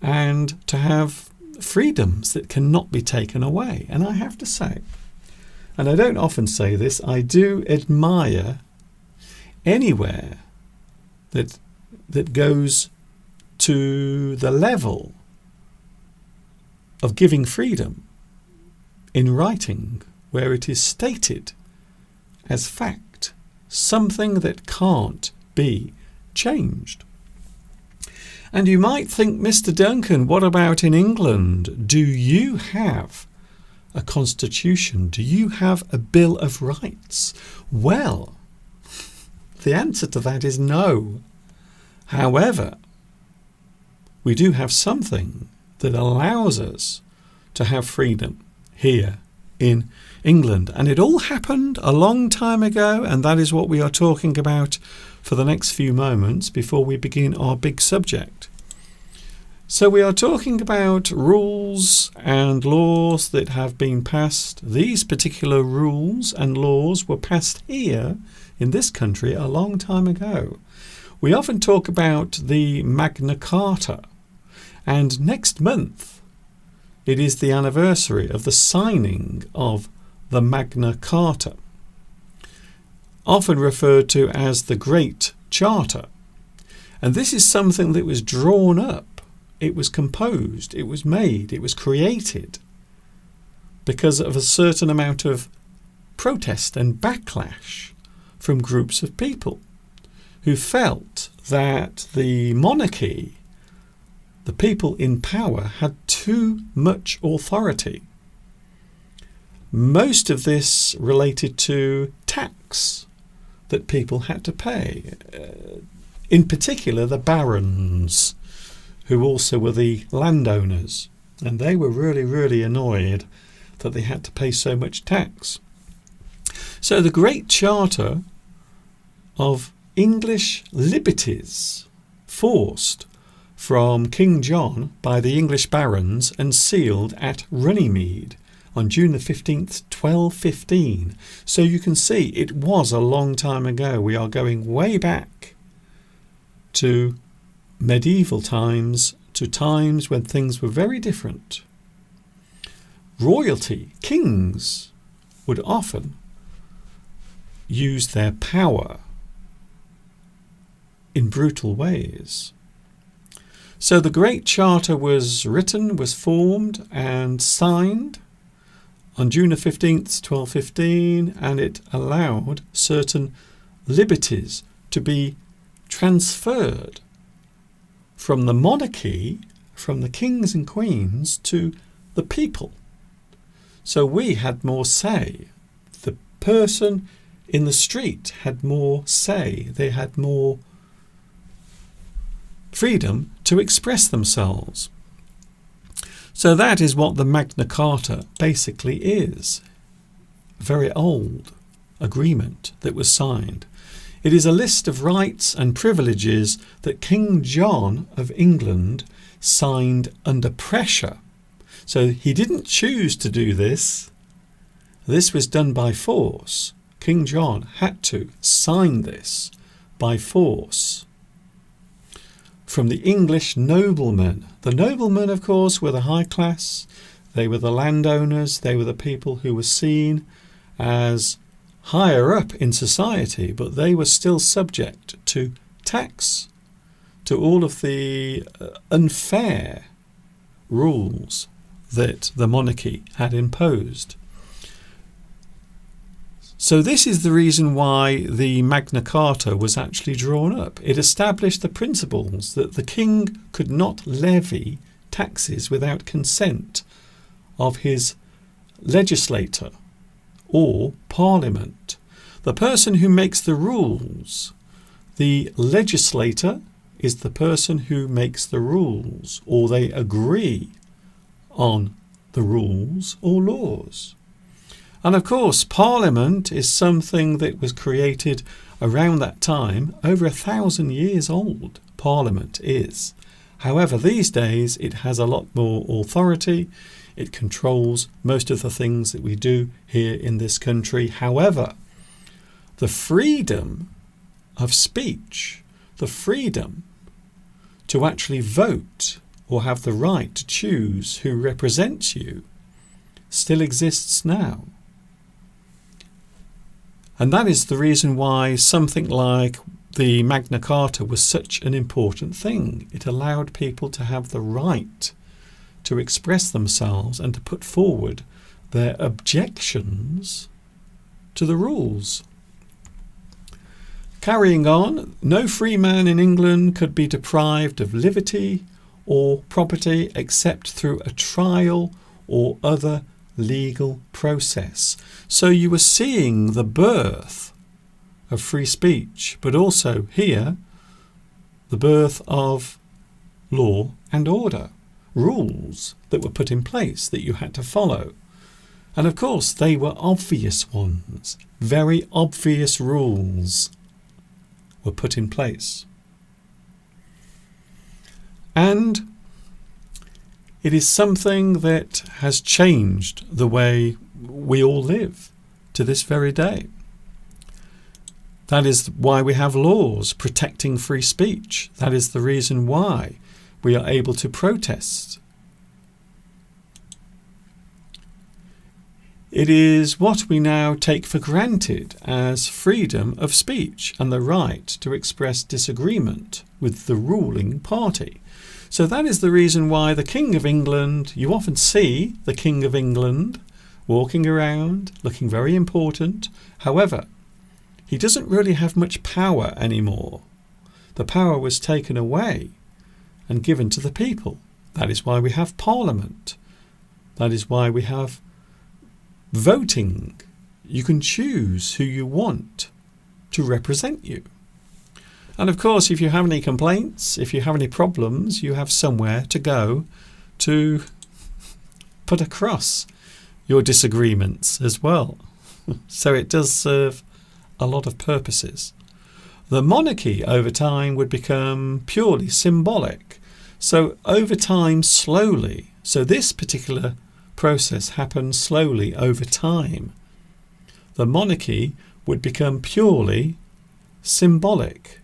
and to have freedoms that cannot be taken away. And I have to say, and I don't often say this, I do admire anywhere that goes to the level of giving freedom in writing, where it is stated as fact, something that can't be changed. And you might think, Mr. Duncan, what about in England? Do you have a constitution? Do you have a Bill of Rights? Well, the answer to that is no. However, we do have something that allows us to have freedom here in England. And it all happened a long time ago, and that is what we are talking about for the next few moments before we begin our big subject. So we are talking about rules and laws that have been passed. These particular rules and laws were passed here in this country a long time ago. We often talk about the Magna Carta, and next month it is the anniversary of the signing of the Magna Carta, often referred to as the Great Charter. And this is something that was drawn up. It was composed, it was made, it was created because of a certain amount of protest and backlash from groups of people who felt that the monarchy, the people in power, had too much authority. Most of this related to tax that people had to pay, in particular the barons, who also were the landowners, and they were really, really annoyed that they had to pay so much tax. So the Great Charter of English liberties, forced from King John by the English barons and sealed at Runnymede on June the 15th, 1215. So you can see it was a long time ago. We are going way back to medieval times, to times when things were very different. Royalty, kings, would often use their power in brutal ways. So the Great Charter was written, was formed and signed on June the 15th, 1215, and it allowed certain liberties to be transferred from the monarchy, from the kings and queens, to the people. So we had more say. The person in the street had more say. They had more freedom to express themselves. So that is what the Magna Carta basically is. A very old agreement that was signed. It is a list of rights and privileges that King John of England signed under pressure. So he didn't choose to do this. This was done by force. King John had to sign this by force from the English noblemen. The noblemen, of course, were the high class. They were the landowners. They were the people who were seen as higher up in society, but they were still subject to tax, to all of the unfair rules that the monarchy had imposed. So this is the reason why the Magna Carta was actually drawn up. It established the principles that the king could not levy taxes without consent of his legislator or parliament. The person who makes the rules, the legislator, is the person who makes the rules, or they agree on the rules or laws. And of course, Parliament is something that was created around that time, over 1,000 years old. Parliament is. However, these days it has a lot more authority. It controls most of the things that we do here in this country. However, the freedom of speech, the freedom to actually vote or have the right to choose who represents you, still exists now. And that is the reason why something like the Magna Carta was such an important thing. It allowed people to have the right to express themselves and to put forward their objections to the rules. Carrying on, no free man in England could be deprived of liberty or property except through a trial or other legal process. So you were seeing the birth of free speech, but also here the birth of law and order, rules that were put in place that you had to follow. And of course they were obvious ones, very obvious rules were put in place. And it is something that has changed the way we all live to this very day. That is why we have laws protecting free speech. That is the reason why we are able to protest. It is what we now take for granted as freedom of speech and the right to express disagreement with the ruling party. So that is the reason why the King of England, you often see the King of England walking around looking very important. However, he doesn't really have much power anymore. The power was taken away and given to the people. That is why we have Parliament. That is why we have voting. You can choose who you want to represent you. And of course, if you have any complaints, if you have any problems, you have somewhere to go to put across your disagreements as well. So it does serve a lot of purposes. The monarchy over time would become purely symbolic. So over time, slowly. So this particular process happens slowly over time. The monarchy would become purely symbolic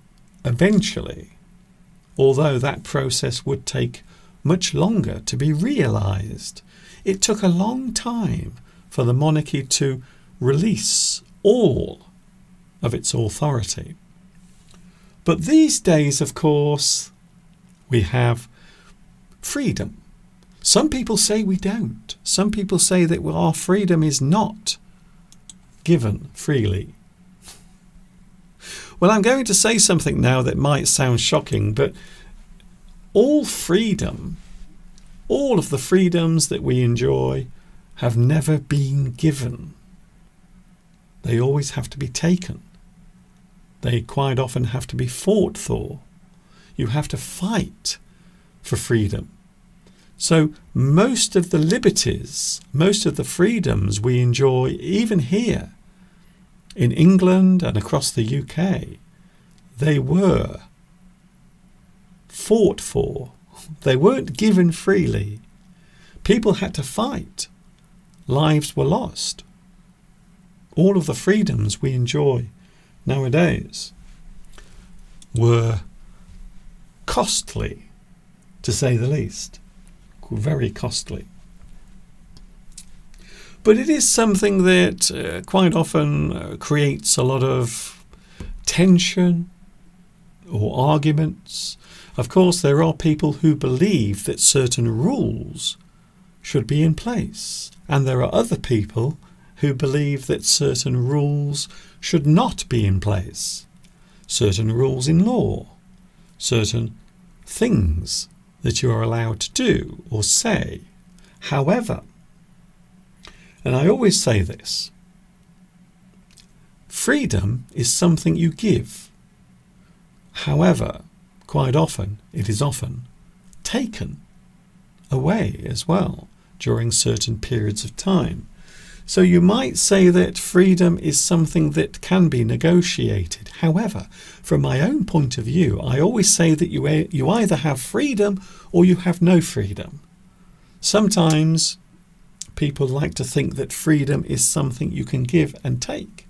eventually, although that process would take much longer to be realised. It took a long time for the monarchy to release all of its authority. But these days, of course, we have freedom. Some people say we don't. Some people say that our freedom is not given freely. Well, I'm going to say something now that might sound shocking, but all freedom, all of the freedoms that we enjoy, have never been given. They always have to be taken. They quite often have to be fought for. You have to fight for freedom. So most of the liberties, most of the freedoms we enjoy, even here in England and across the UK, they were fought for. They weren't given freely. People had to fight. Lives were lost. All of the freedoms we enjoy nowadays were costly, to say the least. Very costly. But it is something that quite often creates a lot of tension or arguments. Of course, there are people who believe that certain rules should be in place, and there are other people who believe that certain rules should not be in place. Certain rules in law, certain things that you are allowed to do or say. However, and I always say this, freedom is something you give. However, quite often, it is often taken away as well during certain periods of time. So you might say that freedom is something that can be negotiated. However, from my own point of view, I always say that you either have freedom or you have no freedom. Sometimes people like to think that freedom is something you can give and take.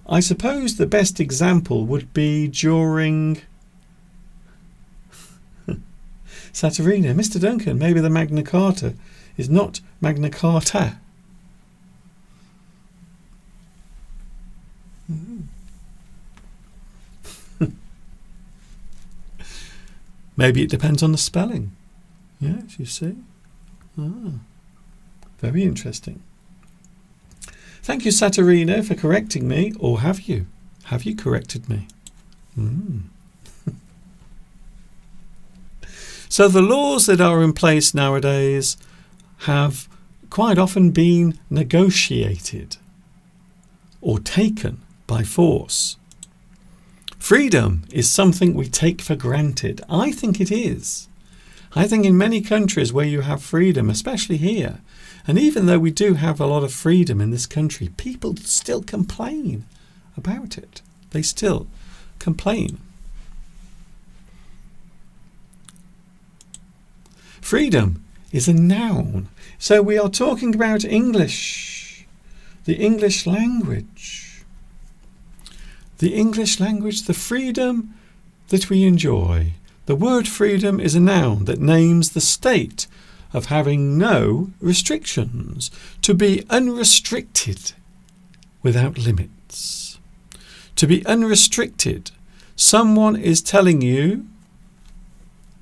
I suppose the best example would be during Saturina. Mr. Duncan, maybe the Magna Carta is not Magna Carta. Maybe it depends on the spelling. Yes, you see. Very interesting. Thank you, Saturina, for correcting me. Or have you? Have you corrected me? So the laws that are in place nowadays have quite often been negotiated or taken by force. Freedom is something we take for granted. I think it is. I think in many countries where you have freedom, especially here, and even though we do have a lot of freedom in this country, people still complain about it. They still complain. Freedom is a noun. So we are talking about English, the English language. The English language, the freedom that we enjoy. The word freedom is a noun that names the state of having no restrictions, to be unrestricted without limits. To be unrestricted. Someone is telling you,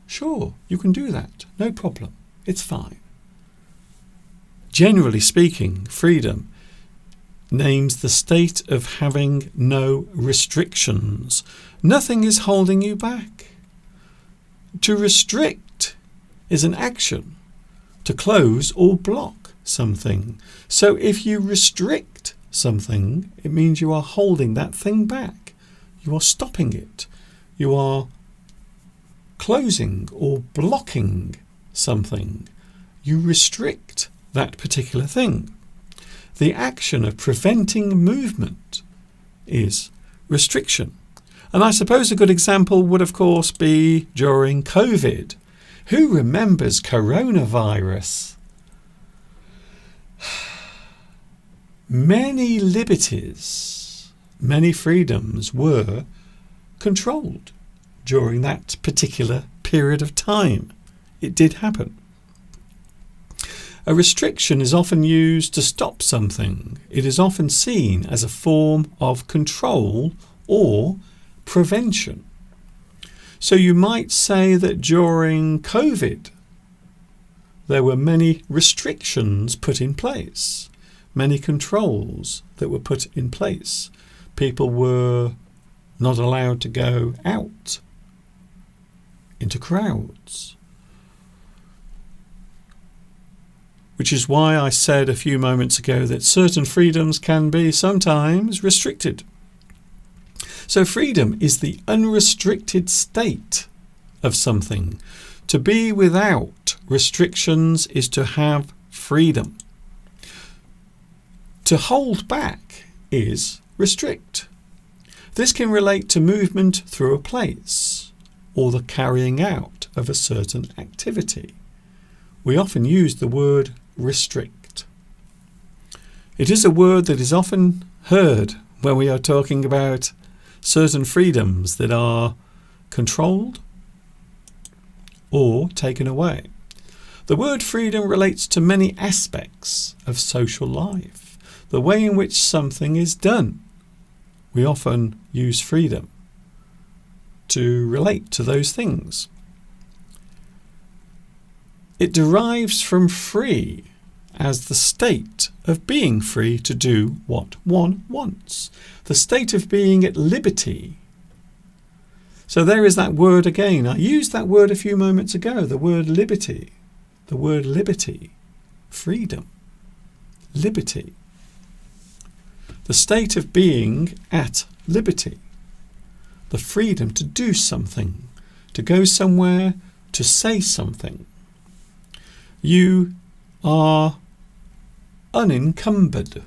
sure, you can do that, no problem, it's fine. Generally speaking, freedom names the state of having no restrictions. Nothing is holding you back. To restrict is an action, to close or block something. So if you restrict something, it means you are holding that thing back. You are stopping it. You are closing or blocking something. You restrict that particular thing. The action of preventing movement is restriction. And I suppose a good example would, of course, be during COVID. Who remembers coronavirus? Many liberties, many freedoms were controlled during that particular period of time. It did happen. A restriction is often used to stop something. It is often seen as a form of control or prevention. So you might say that during COVID, there were many restrictions put in place, many controls that were put in place. People were not allowed to go out into crowds. Which is why I said a few moments ago that certain freedoms can be sometimes restricted. So freedom is the unrestricted state of something. To be without restrictions is to have freedom. To hold back is restrict. This can relate to movement through a place or the carrying out of a certain activity. We often use the word restrict. It is a word that is often heard when we are talking about certain freedoms that are controlled or taken away. The word freedom relates to many aspects of social life, the way in which something is done. We often use freedom to relate to those things. It derives from free as the state of being free to do what one wants, the state of being at liberty. So there is that word again. I used that word a few moments ago, the word liberty, freedom, liberty. The state of being at liberty, the freedom to do something, to go somewhere, to say something. You are unencumbered.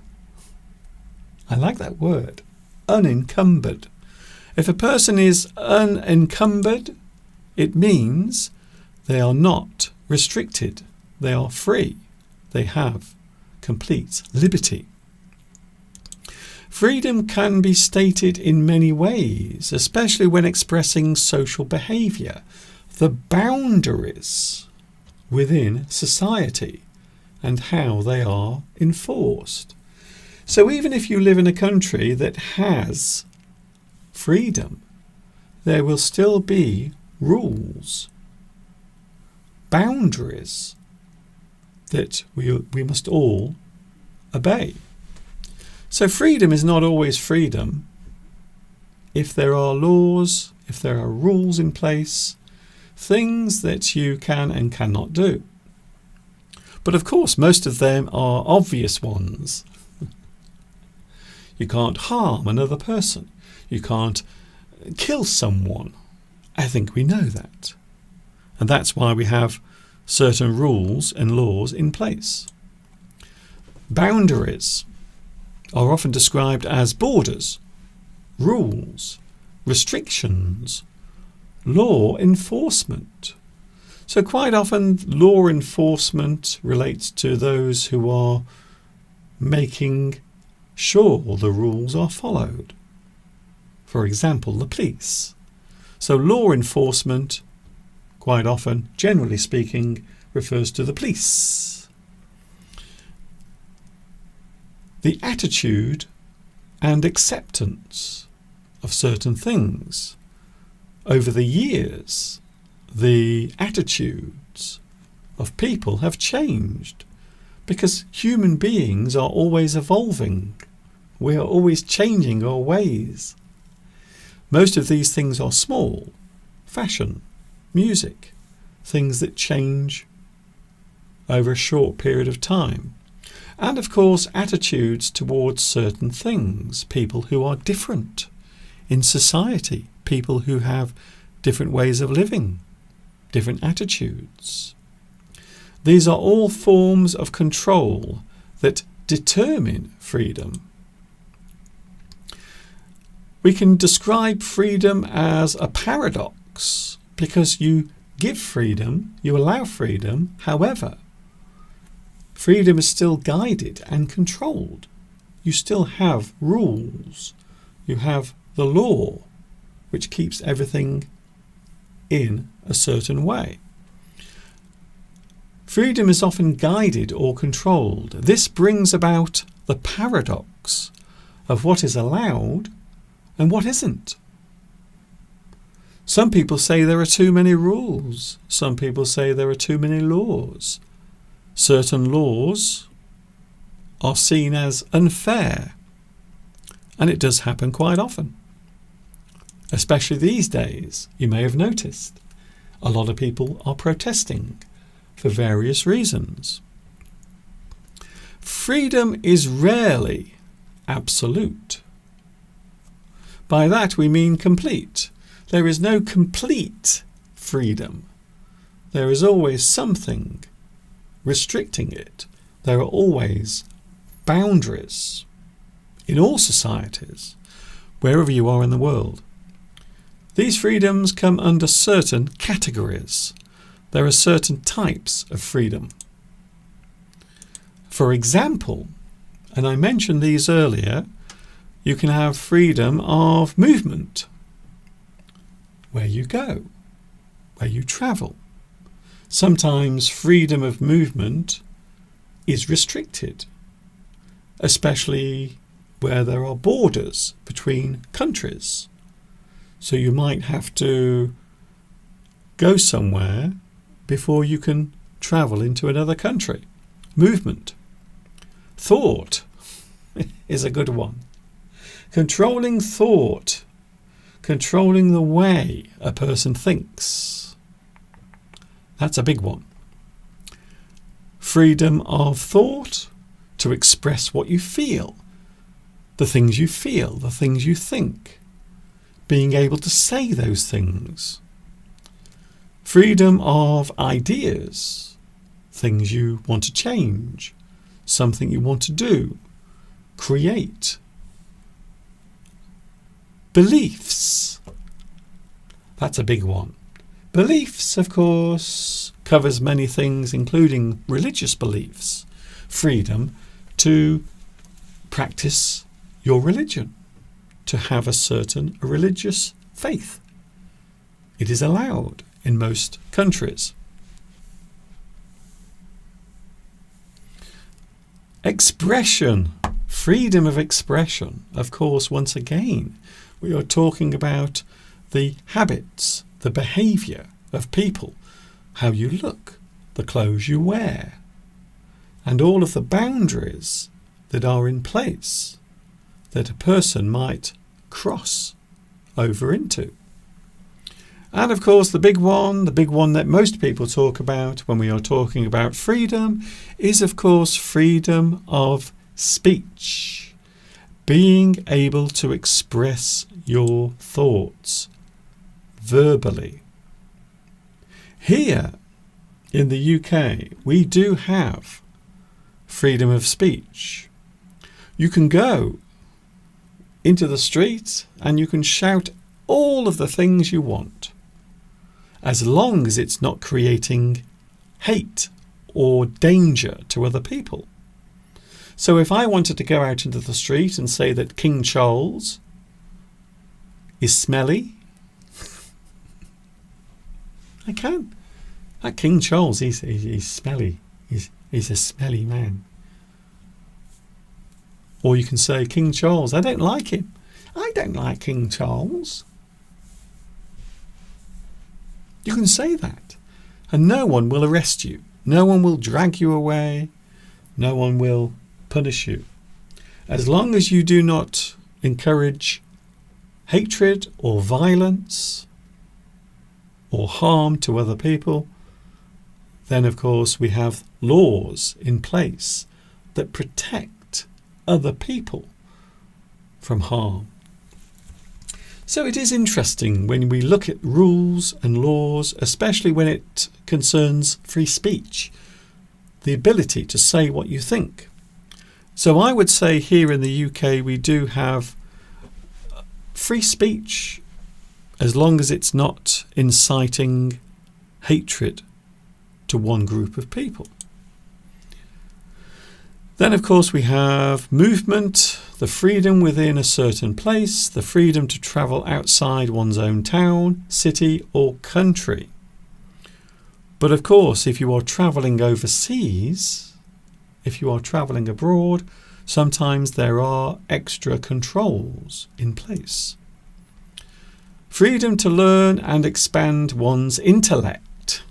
I like that word, unencumbered. If a person is unencumbered, it means they are not restricted. They are free. They have complete liberty. Freedom can be stated in many ways, especially when expressing social behaviour, the boundaries within society and how they are enforced. So even if you live in a country that has freedom, there will still be rules, boundaries that we must all obey. So freedom is not always freedom if there are laws, if there are rules in place, things that you can and cannot do. But of course, most of them are obvious ones. You can't harm another person. You can't kill someone. I think we know that. And that's why we have certain rules and laws in place. Boundaries are often described as borders, rules, restrictions, law enforcement. So quite often law enforcement relates to those who are making sure the rules are followed. For example, the police. So law enforcement, quite often, generally speaking, refers to the police. The attitude and acceptance of certain things. Over the years, the attitudes of people have changed because human beings are always evolving. We are always changing our ways. Most of these things are small. Fashion, music, things that change over a short period of time. And of course, attitudes towards certain things, people who are different in society, people who have different ways of living, different attitudes. These are all forms of control that determine freedom. We can describe freedom as a paradox because you give freedom, you allow freedom, however, freedom is still guided and controlled. You still have rules. You have the law, which keeps everything in a certain way. Freedom is often guided or controlled. This brings about the paradox of what is allowed and what isn't. Some people say there are too many rules. Some people say there are too many laws. Certain laws are seen as unfair, and it does happen quite often. Especially these days, you may have noticed, a lot of people are protesting for various reasons. Freedom is rarely absolute. By that we mean complete. There is no complete freedom. There is always something restricting it. There are always boundaries in all societies, wherever you are in the world. These freedoms come under certain categories. There are certain types of freedom. For example, and I mentioned these earlier, you can have freedom of movement, where you go, where you travel. Sometimes freedom of movement is restricted, especially where there are borders between countries. So you might have to go somewhere before you can travel into another country. Movement. Thought is a good one. Controlling thought. Controlling the way a person thinks. That's a big one. Freedom of thought, to express what you feel. The things you feel, the things you think. Being able to say those things. Freedom of ideas, things you want to change, something you want to do, create. Beliefs, that's a big one. Beliefs, of course, covers many things, including religious beliefs. Freedom to practice your religion, to have a certain religious faith. It is allowed in most countries. Expression, freedom of expression. Of course, once again, we are talking about the habits, the behaviour of people, how you look, the clothes you wear, and all of the boundaries that are in place that a person might cross over into. And of course the big one that most people talk about when we are talking about freedom is of course freedom of speech. Being able to express your thoughts verbally. Here in the UK we do have freedom of speech. You can go into the street and you can shout all of the things you want, as long as it's not creating hate or danger to other people. So if I wanted to go out into the street and say that King Charles is smelly, I can. That King Charles, he's smelly. He's a smelly man. Or you can say, King Charles, I don't like him. I don't like King Charles. You can say that. And no one will arrest you. No one will drag you away. No one will punish you. As long as you do not encourage hatred or violence or harm to other people, then of course we have laws in place that protect other people from harm. So it is interesting when we look at rules and laws, especially when it concerns free speech, the ability to say what you think. So I would say here in the UK we do have free speech as long as it's not inciting hatred to one group of people. Then of course we have movement, the freedom within a certain place, the freedom to travel outside one's own town, city or country. But of course if you are travelling overseas, if you are travelling abroad, sometimes there are extra controls in place. Freedom to learn and expand one's intellect.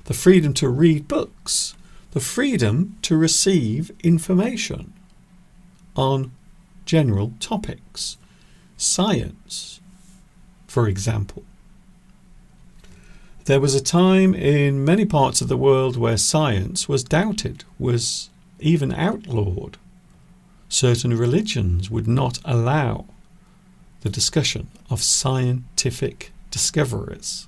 The freedom to read books. The freedom to receive information on general topics. Science, for example. There was a time in many parts of the world where science was doubted, was even outlawed. Certain religions would not allow the discussion of scientific discoveries.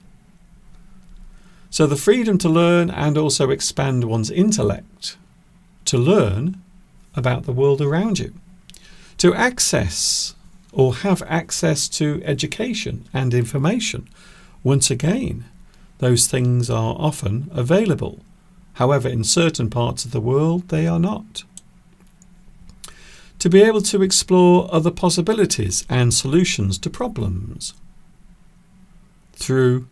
So the freedom to learn and also expand one's intellect, to learn about the world around you, to access or have access to education and information. Once again, those things are often available. However, in certain parts of the world, they are not. To be able to explore other possibilities and solutions to problems through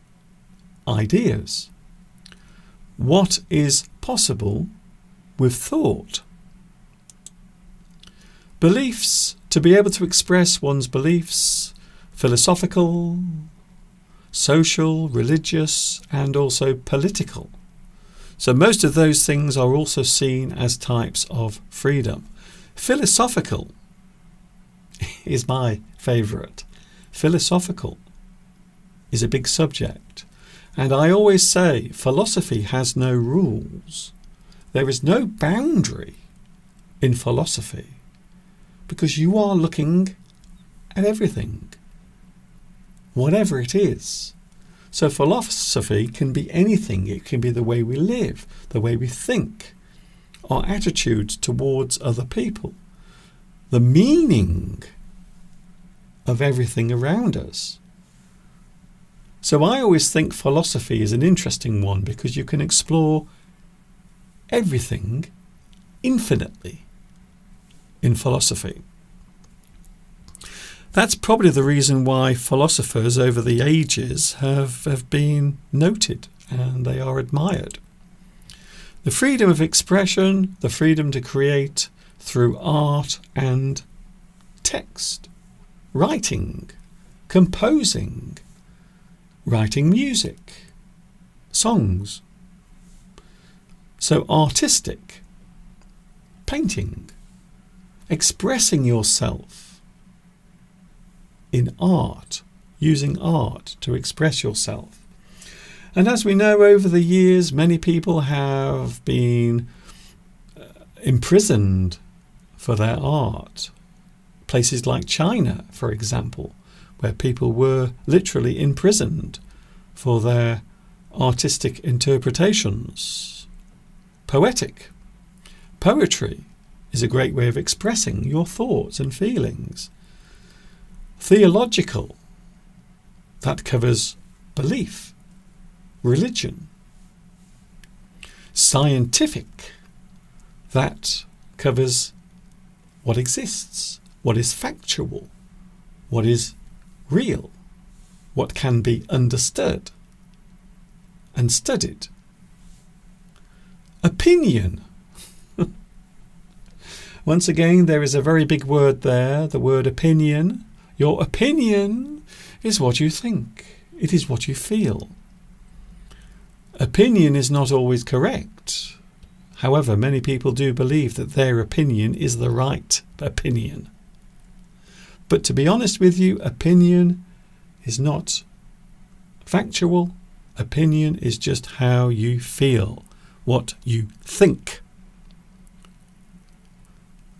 ideas. What is possible with thought? Beliefs, to be able to express one's beliefs, philosophical, social, religious, and also political. So most of those things are also seen as types of freedom. Philosophical is my favourite. Philosophical is a big subject. And I always say philosophy has no rules. There is no boundary in philosophy because you are looking at everything, whatever it is. So philosophy can be anything. It can be the way we live, the way we think, our attitudes towards other people, the meaning of everything around us. So I always think philosophy is an interesting one because you can explore everything infinitely in philosophy. That's probably the reason why philosophers over the ages have been noted and they are admired. The freedom of expression, the freedom to create through art and text, writing, composing, writing music, songs. So artistic, painting, expressing yourself in art, using art to express yourself. And as we know, over the years, many people have been imprisoned for their art. Places like China, for example, where people were literally imprisoned for their artistic interpretations. Poetic. Poetry is a great way of expressing your thoughts and feelings. Theological. That covers belief, religion. Scientific. That covers what exists, what is factual, what is real, what can be understood and studied. Opinion. Once again, there is a very big word there, the word opinion. Your opinion is what you think. It is what you feel. Opinion is not always correct. However, many people do believe that their opinion is the right opinion. But to be honest with you, opinion is not factual. Opinion is just how you feel, what you think.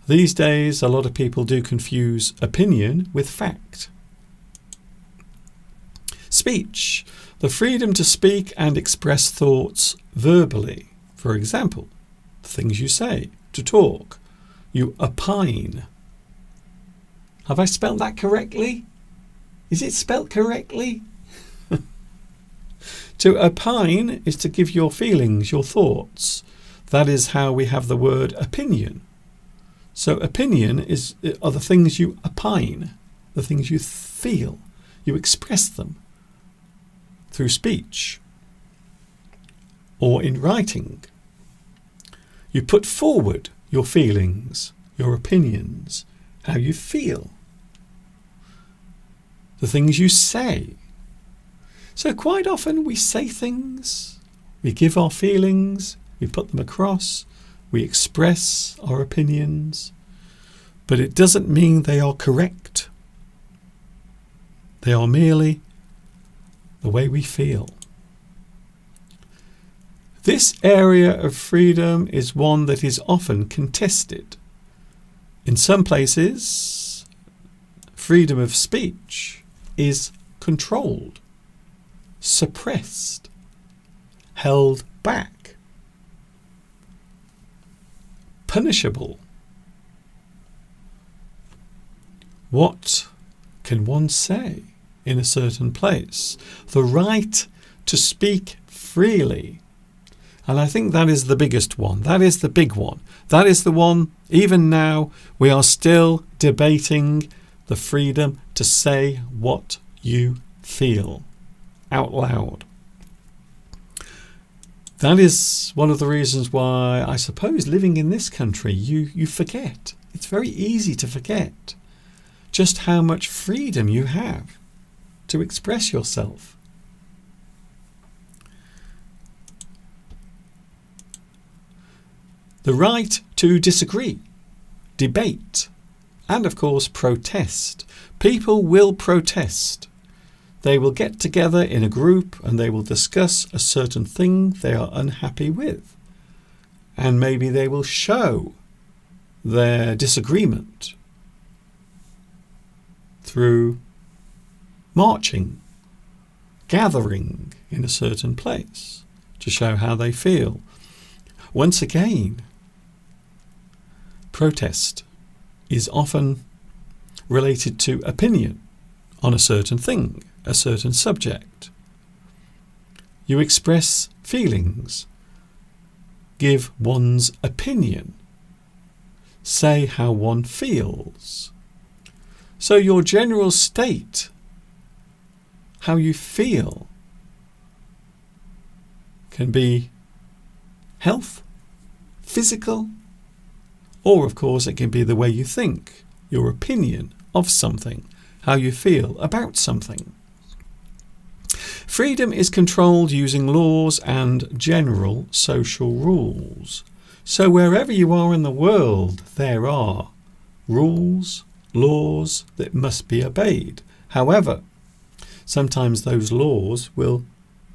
These days, a lot of people do confuse opinion with fact. Speech. The freedom to speak and express thoughts verbally. For example, things you say, to talk. You opine. Have I spelt that correctly? Is it spelt correctly? To opine is to give your feelings, your thoughts. That is how we have the word opinion. So opinion are the things you opine, the things you feel. You express them through speech or in writing. You put forward your feelings, your opinions, how you feel. the things you say. So quite often we say things, we give our feelings, we put them across, we express our opinions, but it doesn't mean they are correct. They are merely the way we feel. This area of freedom is one that is often contested. In some places, freedom of speech is controlled, suppressed, held back, punishable. What can one say in a certain place? The right to speak freely. And I think that is the biggest one. That is the big one. That is the one, even now, we are still debating the freedom to say what you feel out loud. That is one of the reasons why I suppose living in this country, you forget. It's very easy to forget just how much freedom you have to express yourself. The right to disagree, debate, and of course protest. People will protest. They will get together in a group and they will discuss a certain thing they are unhappy with. And maybe they will show their disagreement through marching, gathering in a certain place to show how they feel. Once again, protest is often related to opinion on a certain thing, a certain subject. You express feelings, give one's opinion, say how one feels. So your general state, how you feel, can be health, physical, or of course it can be the way you think, your opinion of something, how you feel about something. Freedom is controlled using laws and general social rules. So wherever you are in the world, there are rules, laws that must be obeyed. However, sometimes those laws will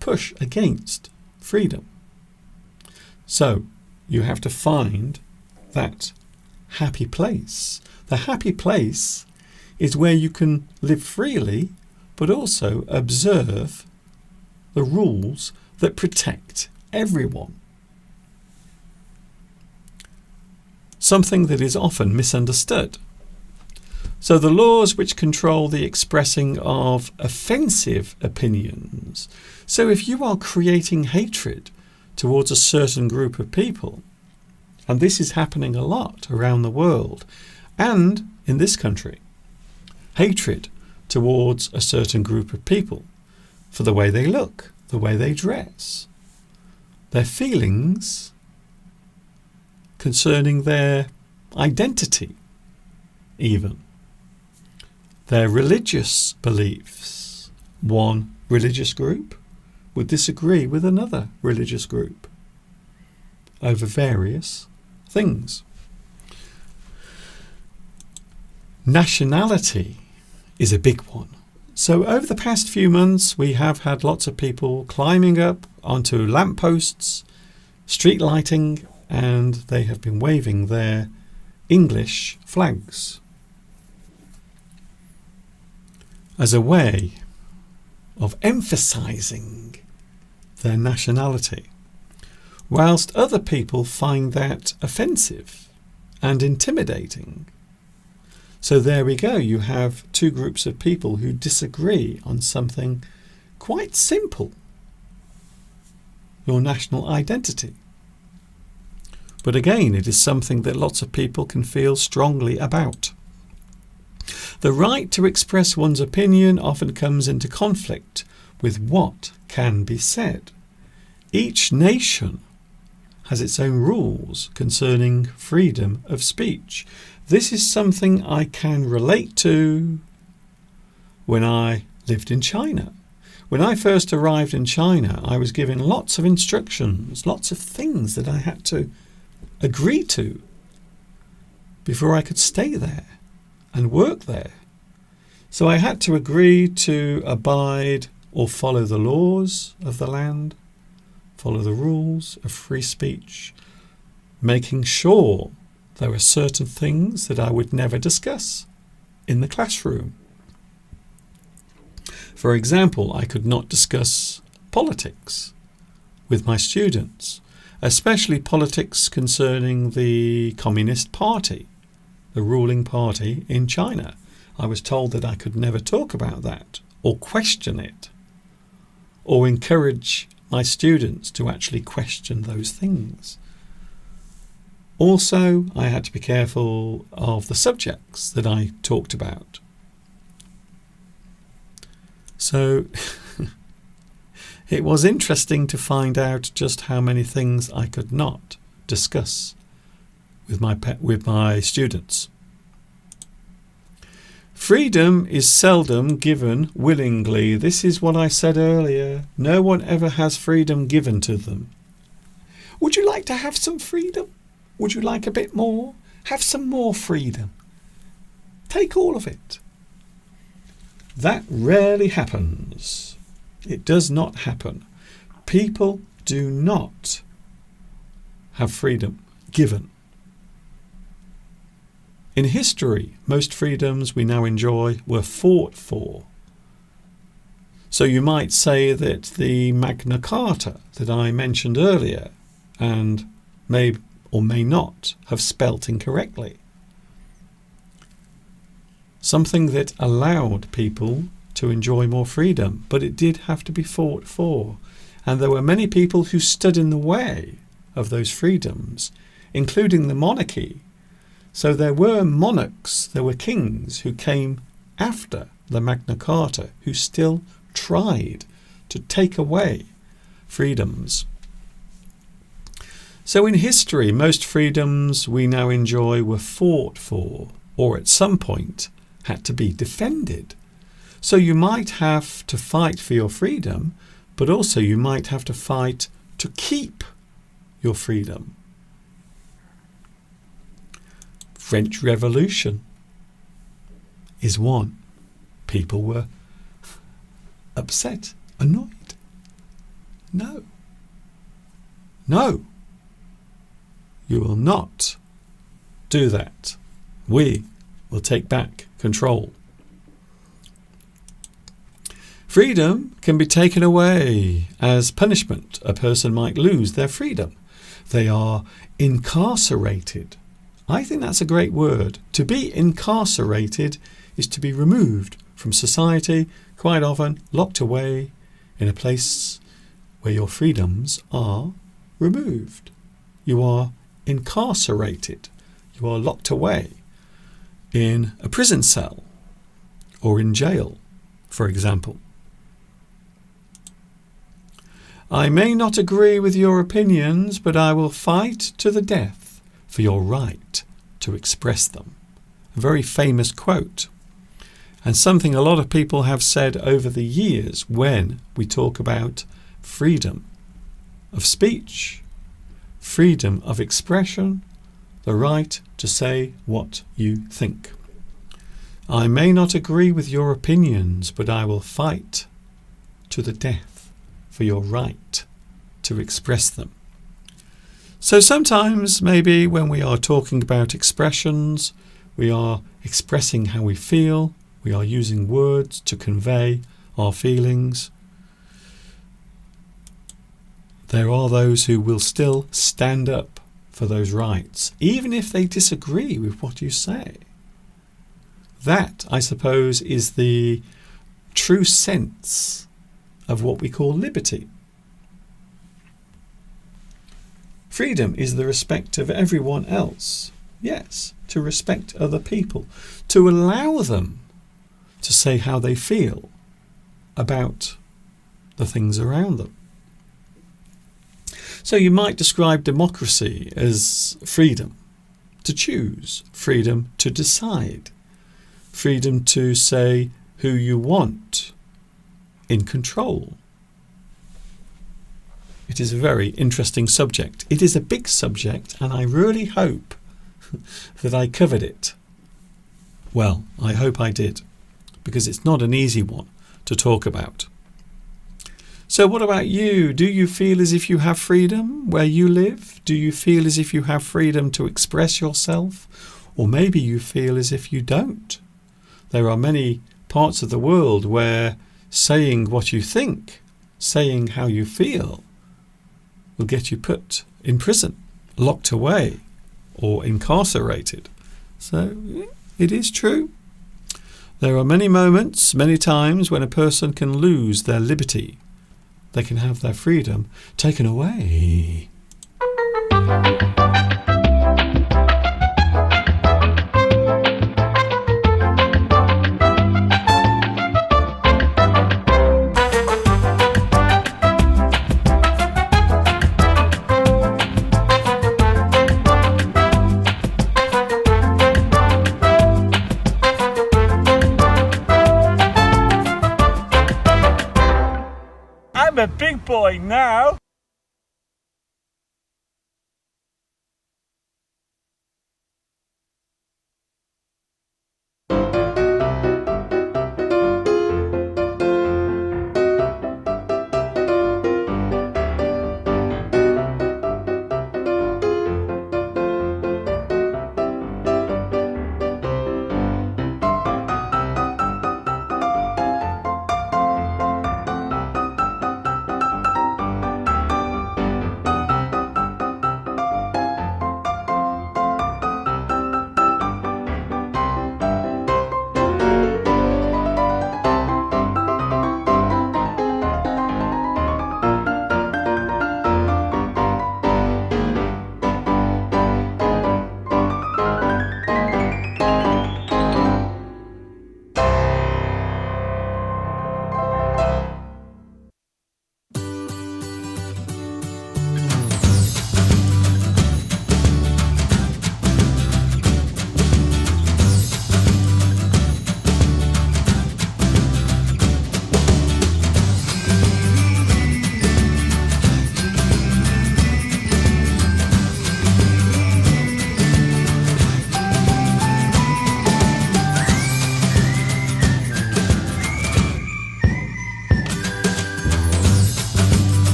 push against freedom. So you have to find that happy place. The happy place is where you can live freely, but also observe the rules that protect everyone. Something that is often misunderstood. So the laws which control the expressing of offensive opinions. So if you are creating hatred towards a certain group of people, and this is happening a lot around the world and in this country, hatred towards a certain group of people for the way they look, the way they dress, their feelings concerning their identity, even their religious beliefs. One religious group would disagree with another religious group over various things. Nationality is a big one. So over the past few months we have had lots of people climbing up onto lampposts, street lighting, and they have been waving their English flags as a way of emphasizing their nationality, whilst other people find that offensive and intimidating. So there we go, you have two groups of people who disagree on something quite simple, your national identity. But again, it is something that lots of people can feel strongly about. The right to express one's opinion often comes into conflict with what can be said. Each nation has its own rules concerning freedom of speech. This is something I can relate to when I lived in China. When I first arrived in China, I was given lots of instructions, lots of things that I had to agree to before I could stay there and work there. So I had to agree to abide or follow the laws of the land, follow the rules of free speech, making sure there were certain things that I would never discuss in the classroom. For example, I could not discuss politics with my students, especially politics concerning the Communist Party, the ruling party in China. I was told that I could never talk about that or question it or encourage my students to actually question those things. Also, I had to be careful of the subjects that I talked about. So it was interesting to find out just how many things I could not discuss with my students. Freedom is seldom given willingly. This is what I said earlier. No one ever has freedom given to them. Would you like to have some freedom? Would you like a bit more? Have some more freedom. Take all of it. That rarely happens. It does not happen. People do not have freedom given. In history, most freedoms we now enjoy were fought for. So you might say that the Magna Carta that I mentioned earlier and may or may not have spelt incorrectly, something that allowed people to enjoy more freedom, but it did have to be fought for. And there were many people who stood in the way of those freedoms, including the monarchy. So there were monarchs, there were kings who came after the Magna Carta who still tried to take away freedoms. So in history, most freedoms we now enjoy were fought for, or at some point had to be defended. So you might have to fight for your freedom, but also you might have to fight to keep your freedom. French Revolution is one. People were upset, annoyed. No. No. You will not do that. We will take back control. Freedom can be taken away as punishment. A person might lose their freedom. They are incarcerated. I think that's a great word. To be incarcerated is to be removed from society, quite often locked away in a place where your freedoms are removed. You are incarcerated. You are locked away in a prison cell or in jail, for example. I may not agree with your opinions, but I will fight to the death for your right to express them. A very famous quote, and something a lot of people have said over the years when we talk about freedom of speech, freedom of expression, the right to say what you think. I may not agree with your opinions, but I will fight to the death for your right to express them. So sometimes maybe when we are talking about expressions, we are expressing how we feel, we are using words to convey our feelings. There are those who will still stand up for those rights, even if they disagree with what you say. That, I suppose, is the true sense of what we call liberty. Freedom is the respect of everyone else. Yes, to respect other people, to allow them to say how they feel about the things around them. So you might describe democracy as freedom to choose, freedom to decide, freedom to say who you want in control? It is a very interesting subject. It is a big subject, and I really hope that I covered it. Well, I hope I did, because it's not an easy one to talk about. So what about you? Do you feel as if you have freedom where you live? Do you feel as if you have freedom to express yourself? Or maybe you feel as if you don't. There are many parts of the world where saying what you think, saying how you feel, will get you put in prison, locked away, or incarcerated. So it is true. There are many moments, many times when a person can lose their liberty. They can have their freedom taken away. I'm a big boy now.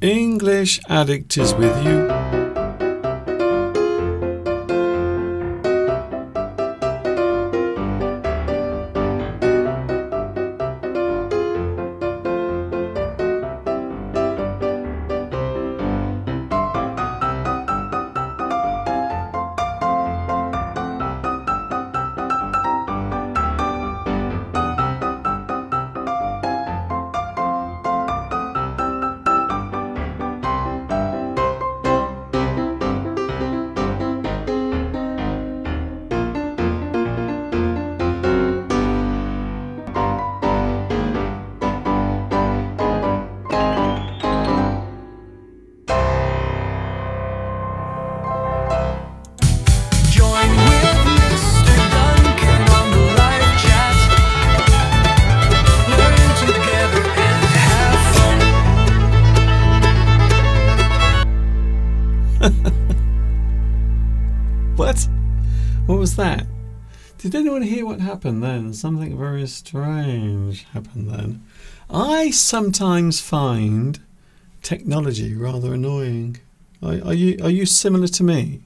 English Addict is with you. Join with Mr. Duncan on the live chat. Learn together and have fun. What? What was that? Did anyone hear what happened then? Something very strange happened then. I sometimes find technology rather annoying. Are you similar to me?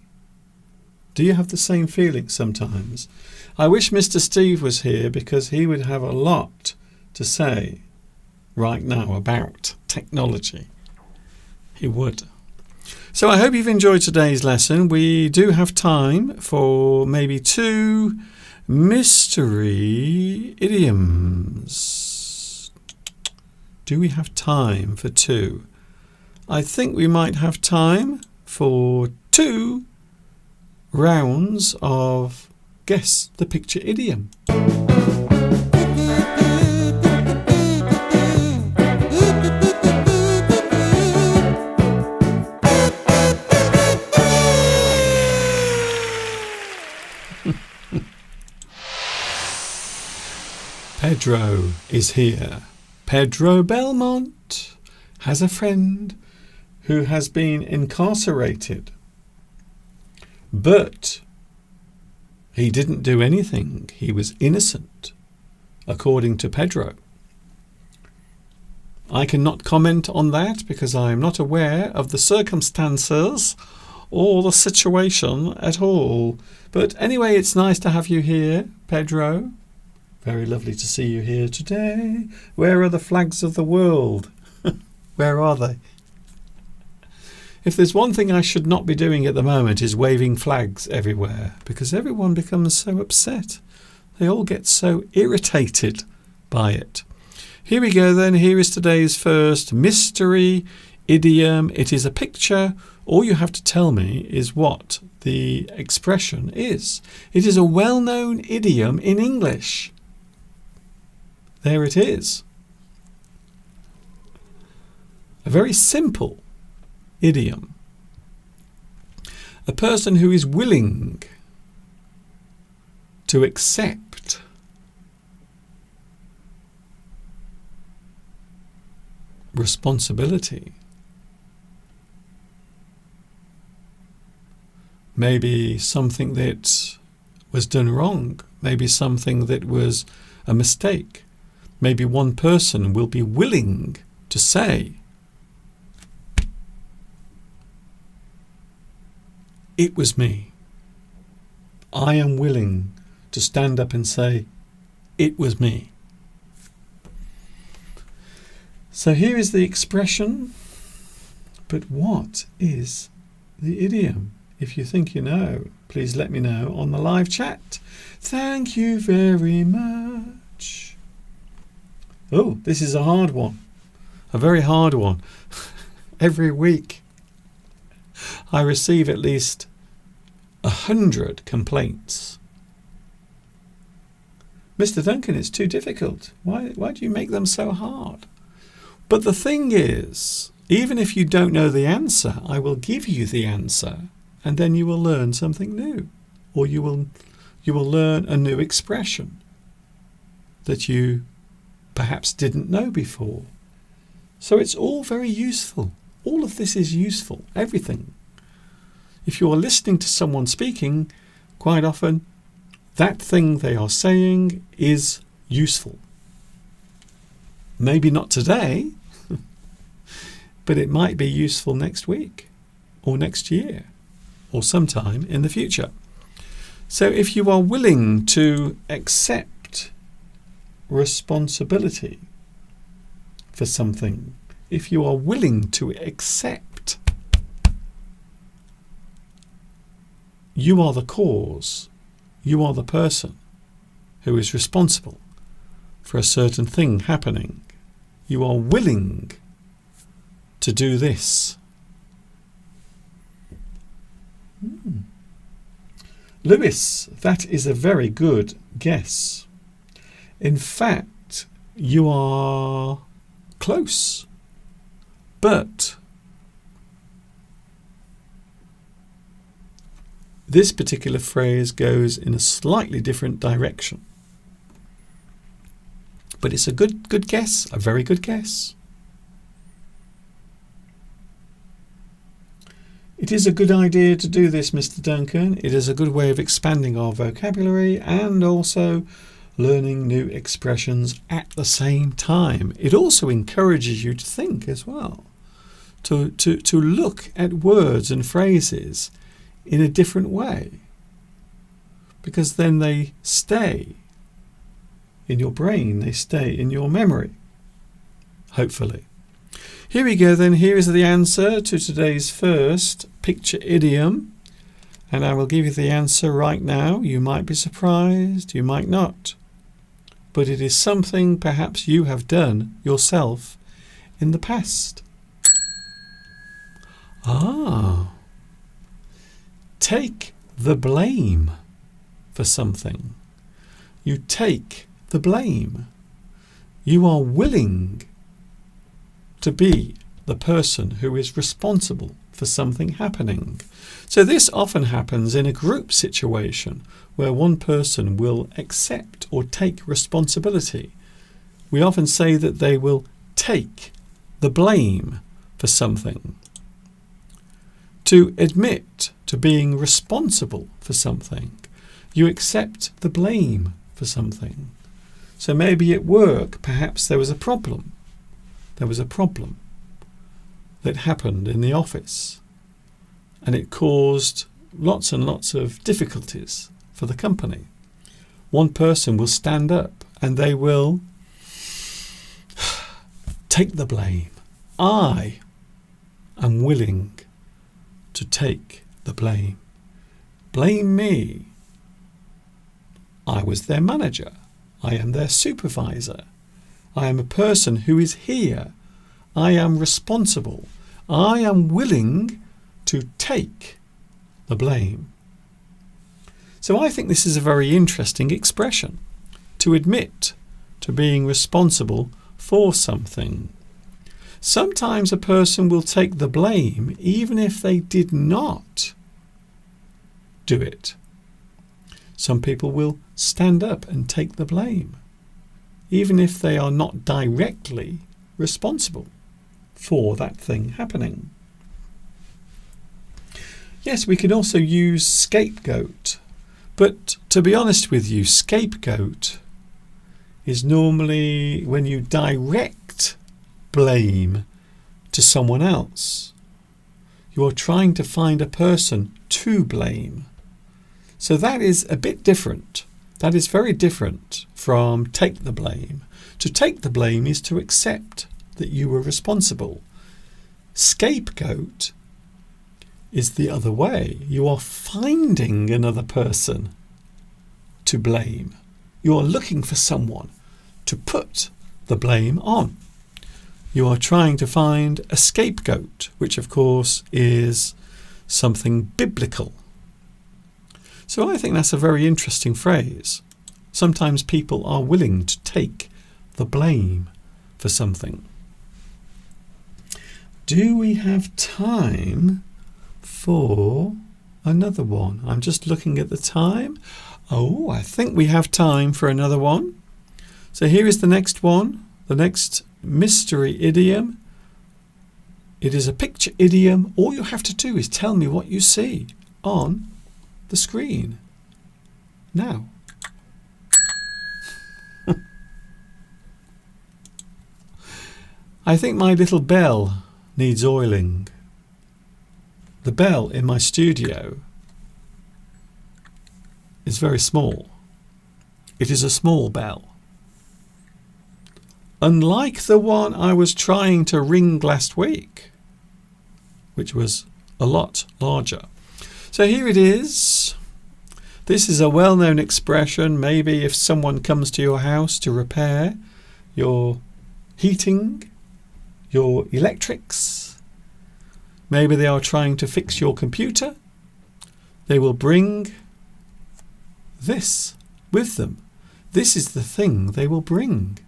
Do you have the same feeling sometimes? I wish Mr. Steve was here because he would have a lot to say right now about technology. He would. So I hope you've enjoyed today's lesson. We do have time for maybe 2 mystery idioms. Do we have time for 2? I think we might have time for 2 rounds of Guess the Picture idiom. Pedro is here. Pedro Belmont has a friend who has been incarcerated. But he didn't do anything. He was innocent, according to Pedro. I cannot comment on that because I am not aware of the circumstances or the situation at all. But anyway, it's nice to have you here, Pedro. Very lovely to see you here today. Where are the flags of the world? Where are they? If there's one thing I should not be doing at the moment is waving flags everywhere, because everyone becomes so upset. They all get so irritated by it. Here we go then. Here is today's first mystery idiom. It is a picture. All you have to tell me is what the expression is. It is a well-known idiom in English. There it is. A very simple idiom. A person who is willing to accept responsibility. Maybe something that was done wrong. Maybe something that was a mistake. Maybe one person will be willing to say, "It was me." I am willing to stand up and say, "It was me." So here is the expression, but what is the idiom? If you think you know, please let me know on the live chat. Thank you very much. Oh, this is a hard one. A very hard one. Every week I receive at least 100 complaints. Mr. Duncan, it's too difficult. Why do you make them so hard? But the thing is, even if you don't know the answer, I will give you the answer, and then you will learn something new, or you will learn a new expression that you perhaps didn't know before. So it's all very useful. All of this is useful, everything. If you are listening to someone speaking, quite often that thing they are saying is useful. Maybe not today, but it might be useful next week or next year or sometime in the future. So if you are willing to accept responsibility for something, if you are willing to accept you are the cause, you are the person who is responsible for a certain thing happening, you are willing to do this. Lewis, that is a very good guess. In fact, you are close, but this particular phrase goes in a slightly different direction. But it's a good guess, a very good guess. It is a good idea to do this, Mr. Duncan. It is a good way of expanding our vocabulary and also learning new expressions at the same time. It also encourages you to think as well, to look at words and phrases in a different way, because then they stay in your brain, they stay in your memory, hopefully. Here we go then. Here is the answer to today's first picture idiom, and I will give you the answer right now. You might be surprised, you might not, but it is something perhaps you have done yourself in the past. Ah. Take the blame for something. You take the blame. You are willing to be the person who is responsible for something happening. So this often happens in a group situation where one person will accept or take responsibility. We often say that they will take the blame for something. To admit to being responsible for something, you accept the blame for something. So maybe at work, perhaps there was a problem. There was a problem that happened in the office, and it caused lots and lots of difficulties for the company. One person will stand up and they will take the blame. I am willing to take the blame. Blame me. I was their manager. I am their supervisor. I am a person who is here. I am responsible. I am willing to take the blame. So I think this is a very interesting expression, to admit to being responsible for something. Sometimes a person will take the blame even if they did not do it. Some people will stand up and take the blame, even if they are not directly responsible for that thing happening. Yes, we can also use scapegoat, but to be honest with you, scapegoat is normally when you direct blame to someone else. You are trying to find a person to blame. So that is a bit different. That is very different from take the blame. To take the blame is to accept that you were responsible. Scapegoat is the other way. You are finding another person to blame. You are looking for someone to put the blame on. You are trying to find a scapegoat, which of course is something biblical. So I think that's a very interesting phrase. Sometimes people are willing to take the blame for something. Do we have time for another one? I'm just looking at the time. Oh, I think we have time for another one. So here is the next one, the next mystery idiom. It is a picture idiom. All you have to do is tell me what you see on the screen now. I think my little bell needs oiling. The bell in my studio is very small. It is a small bell. Unlike the one I was trying to ring last week, which was a lot larger. So here it is. This is a well-known expression. Maybe if someone comes to your house to repair your heating, your electrics, maybe they are trying to fix your computer, they will bring this with them. This is the thing they will bring.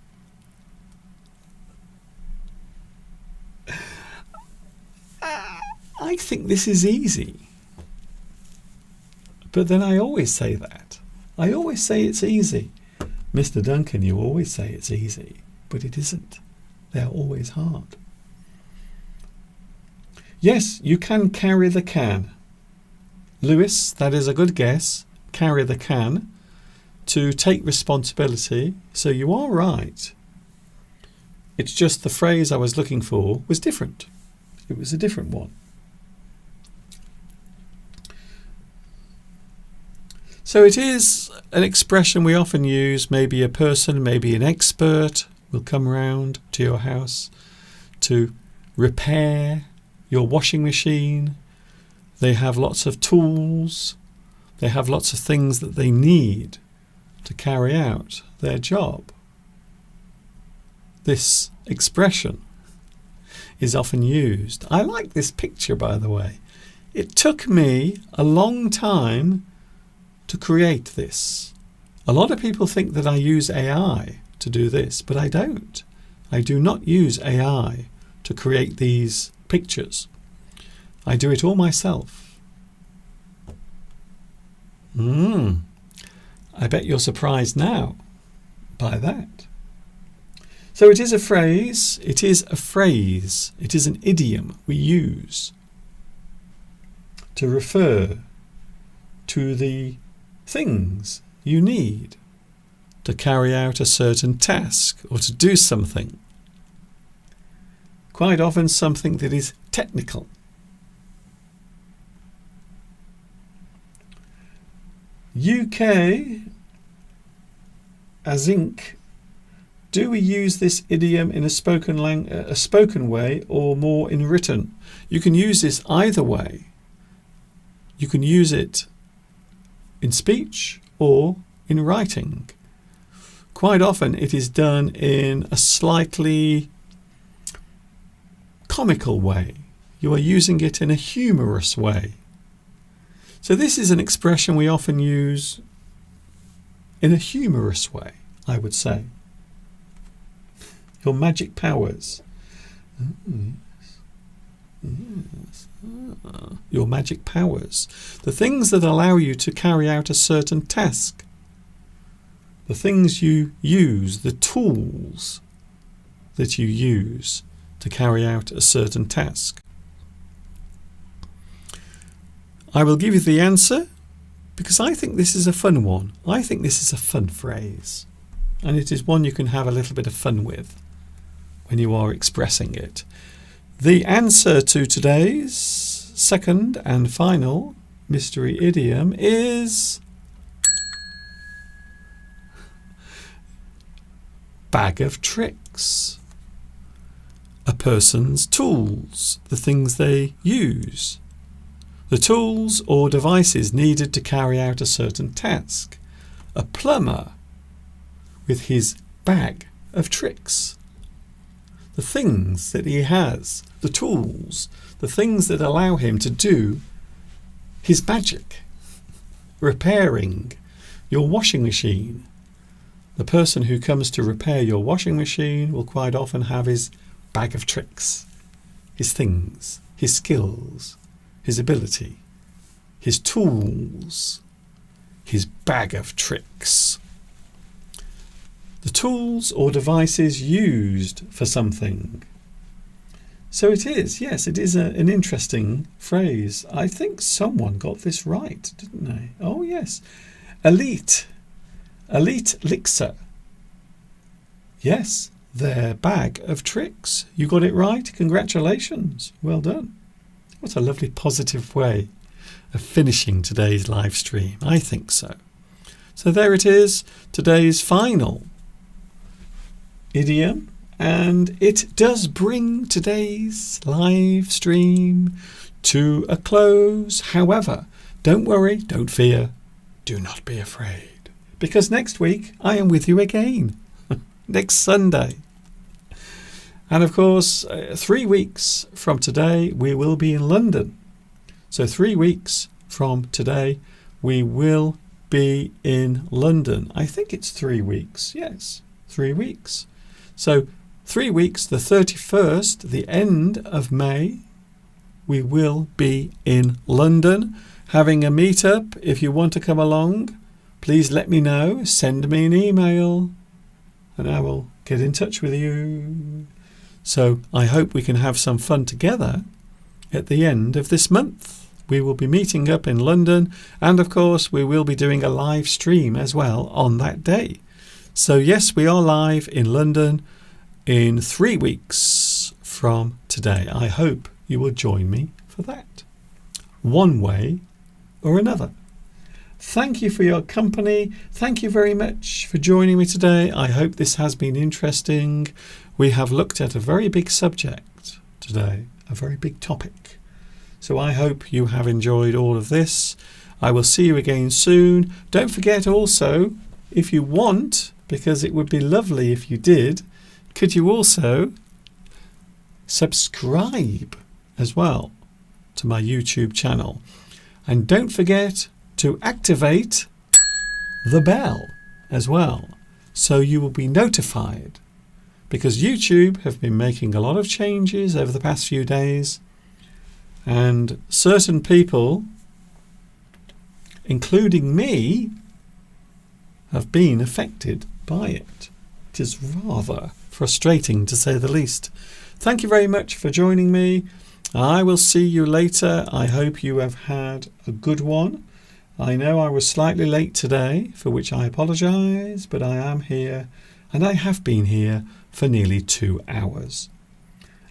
I think this is easy. But then I always say that. I always say it's easy. Mr. Duncan, you always say it's easy, but it isn't. They're always hard. Yes, you can carry the can. Lewis, that is a good guess. Carry the can. To take responsibility. So you are right. It's just the phrase I was looking for was different. It was a different one. So it is an expression we often use. Maybe a person, maybe an expert will come round to your house to repair your washing machine. They have lots of tools. They have lots of things that they need to carry out their job. This expression is often used. I like this picture, by the way. It took me a long time to create this. A lot of people think that I use AI to do this, but I don't. I do not use AI to create these pictures. I do it all myself. I bet you're surprised now by that. So it is a phrase. It is a phrase. It is an idiom we use to refer to the things you need to carry out a certain task or to do something. Quite often something that is technical. UK as ink. Do we use this idiom in a spoken way or more in written? You can use this either way. You can use it in speech or in writing. Quite often it is done in a slightly comical way. You are using it in a humorous way. So this is an expression we often use in a humorous way, I would say. Your magic powers. Yes. Your magic powers. The things that allow you to carry out a certain task. The things you use, the tools that you use to carry out a certain task. I will give you the answer because I think this is a fun one. I think this is a fun phrase. And it is one you can have a little bit of fun with when you are expressing it. The answer to today's second and final mystery idiom is bag of tricks. A person's tools, the things they use. The tools or devices needed to carry out a certain task. A plumber with his bag of tricks. The things that he has, the tools, the things that allow him to do his magic. Repairing your washing machine. The person who comes to repair your washing machine will quite often have his bag of tricks, his things, his skills, his ability, his tools, his bag of tricks. The tools or devices used for something. So it is, yes, it is an interesting phrase. I think someone got this right, didn't they? Oh, yes. Elite elixir. Yes, their bag of tricks. You got it right. Congratulations. Well done. What a lovely positive way of finishing today's live stream. I think so. So there it is, today's final idiom, and it does bring today's live stream to a close. However, don't worry, don't fear, do not be afraid, because next week I am with you again, next Sunday. And of course, 3 weeks from today, we will be in London. So 3 weeks from today, we will be in London. I think it's 3 weeks. Yes, 3 weeks. So 3 weeks, the 31st, the end of May, we will be in London having a meetup. If you want to come along, please let me know. Send me an email and I will get in touch with you. So I hope we can have some fun together at the end of this month. We will be meeting up in London, and of course we will be doing a live stream as well on that day. So yes, we are live in London in 3 weeks from today. I hope you will join me for that, one way or another. Thank you for your company. Thank you very much for joining me today. I hope this has been interesting. We have looked at a very big subject today, a very big topic. So I hope you have enjoyed all of this. I will see you again soon. Don't forget also, if you want, because it would be lovely if you did, could you also subscribe as well to my YouTube channel. And don't forget to activate the bell as well, so you will be notified, because YouTube have been making a lot of changes over the past few days, and certain people, including me, have been affected by it. It is rather frustrating, to say the least. Thank you very much for joining me. I will see you later. I hope you have had a good one. I know I was slightly late today, for which I apologise, but I am here, and I have been here for nearly 2 hours.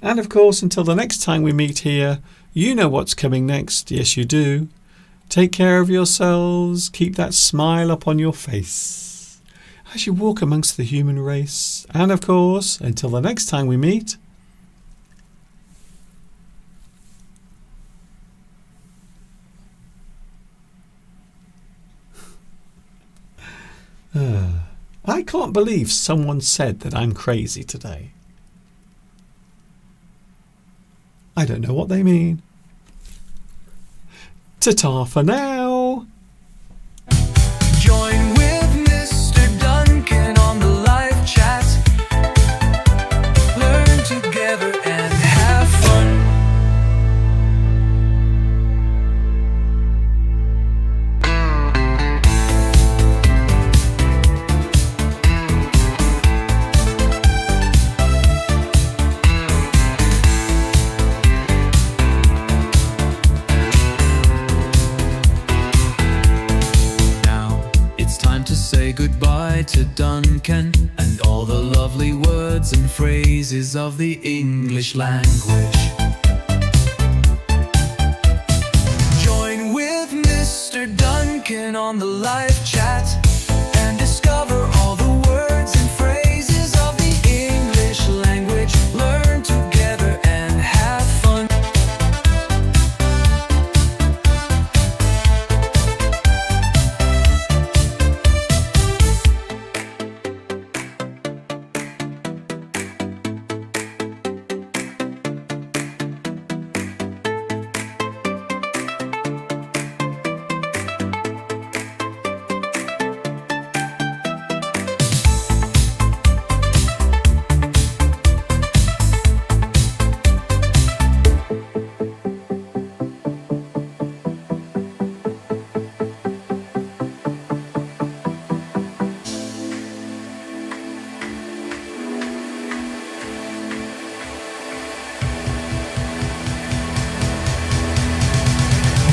And of course, until the next time we meet here, you know what's coming next. Yes, you do. Take care of yourselves. Keep that smile up on your face as you walk amongst the human race. And of course, until the next time we meet, I can't believe someone said that I'm crazy today. I don't know what they mean. Ta-ta for now. Join with Mr. Duncan on the live chat. Learn together and have fun. Say goodbye to Duncan and all the lovely words and phrases of the English language. Join with Mr. Duncan on the live chat and discover all the words and phrases of the English language. Learn together and have fun.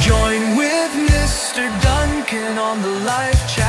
Join with Mr. Duncan on the live chat.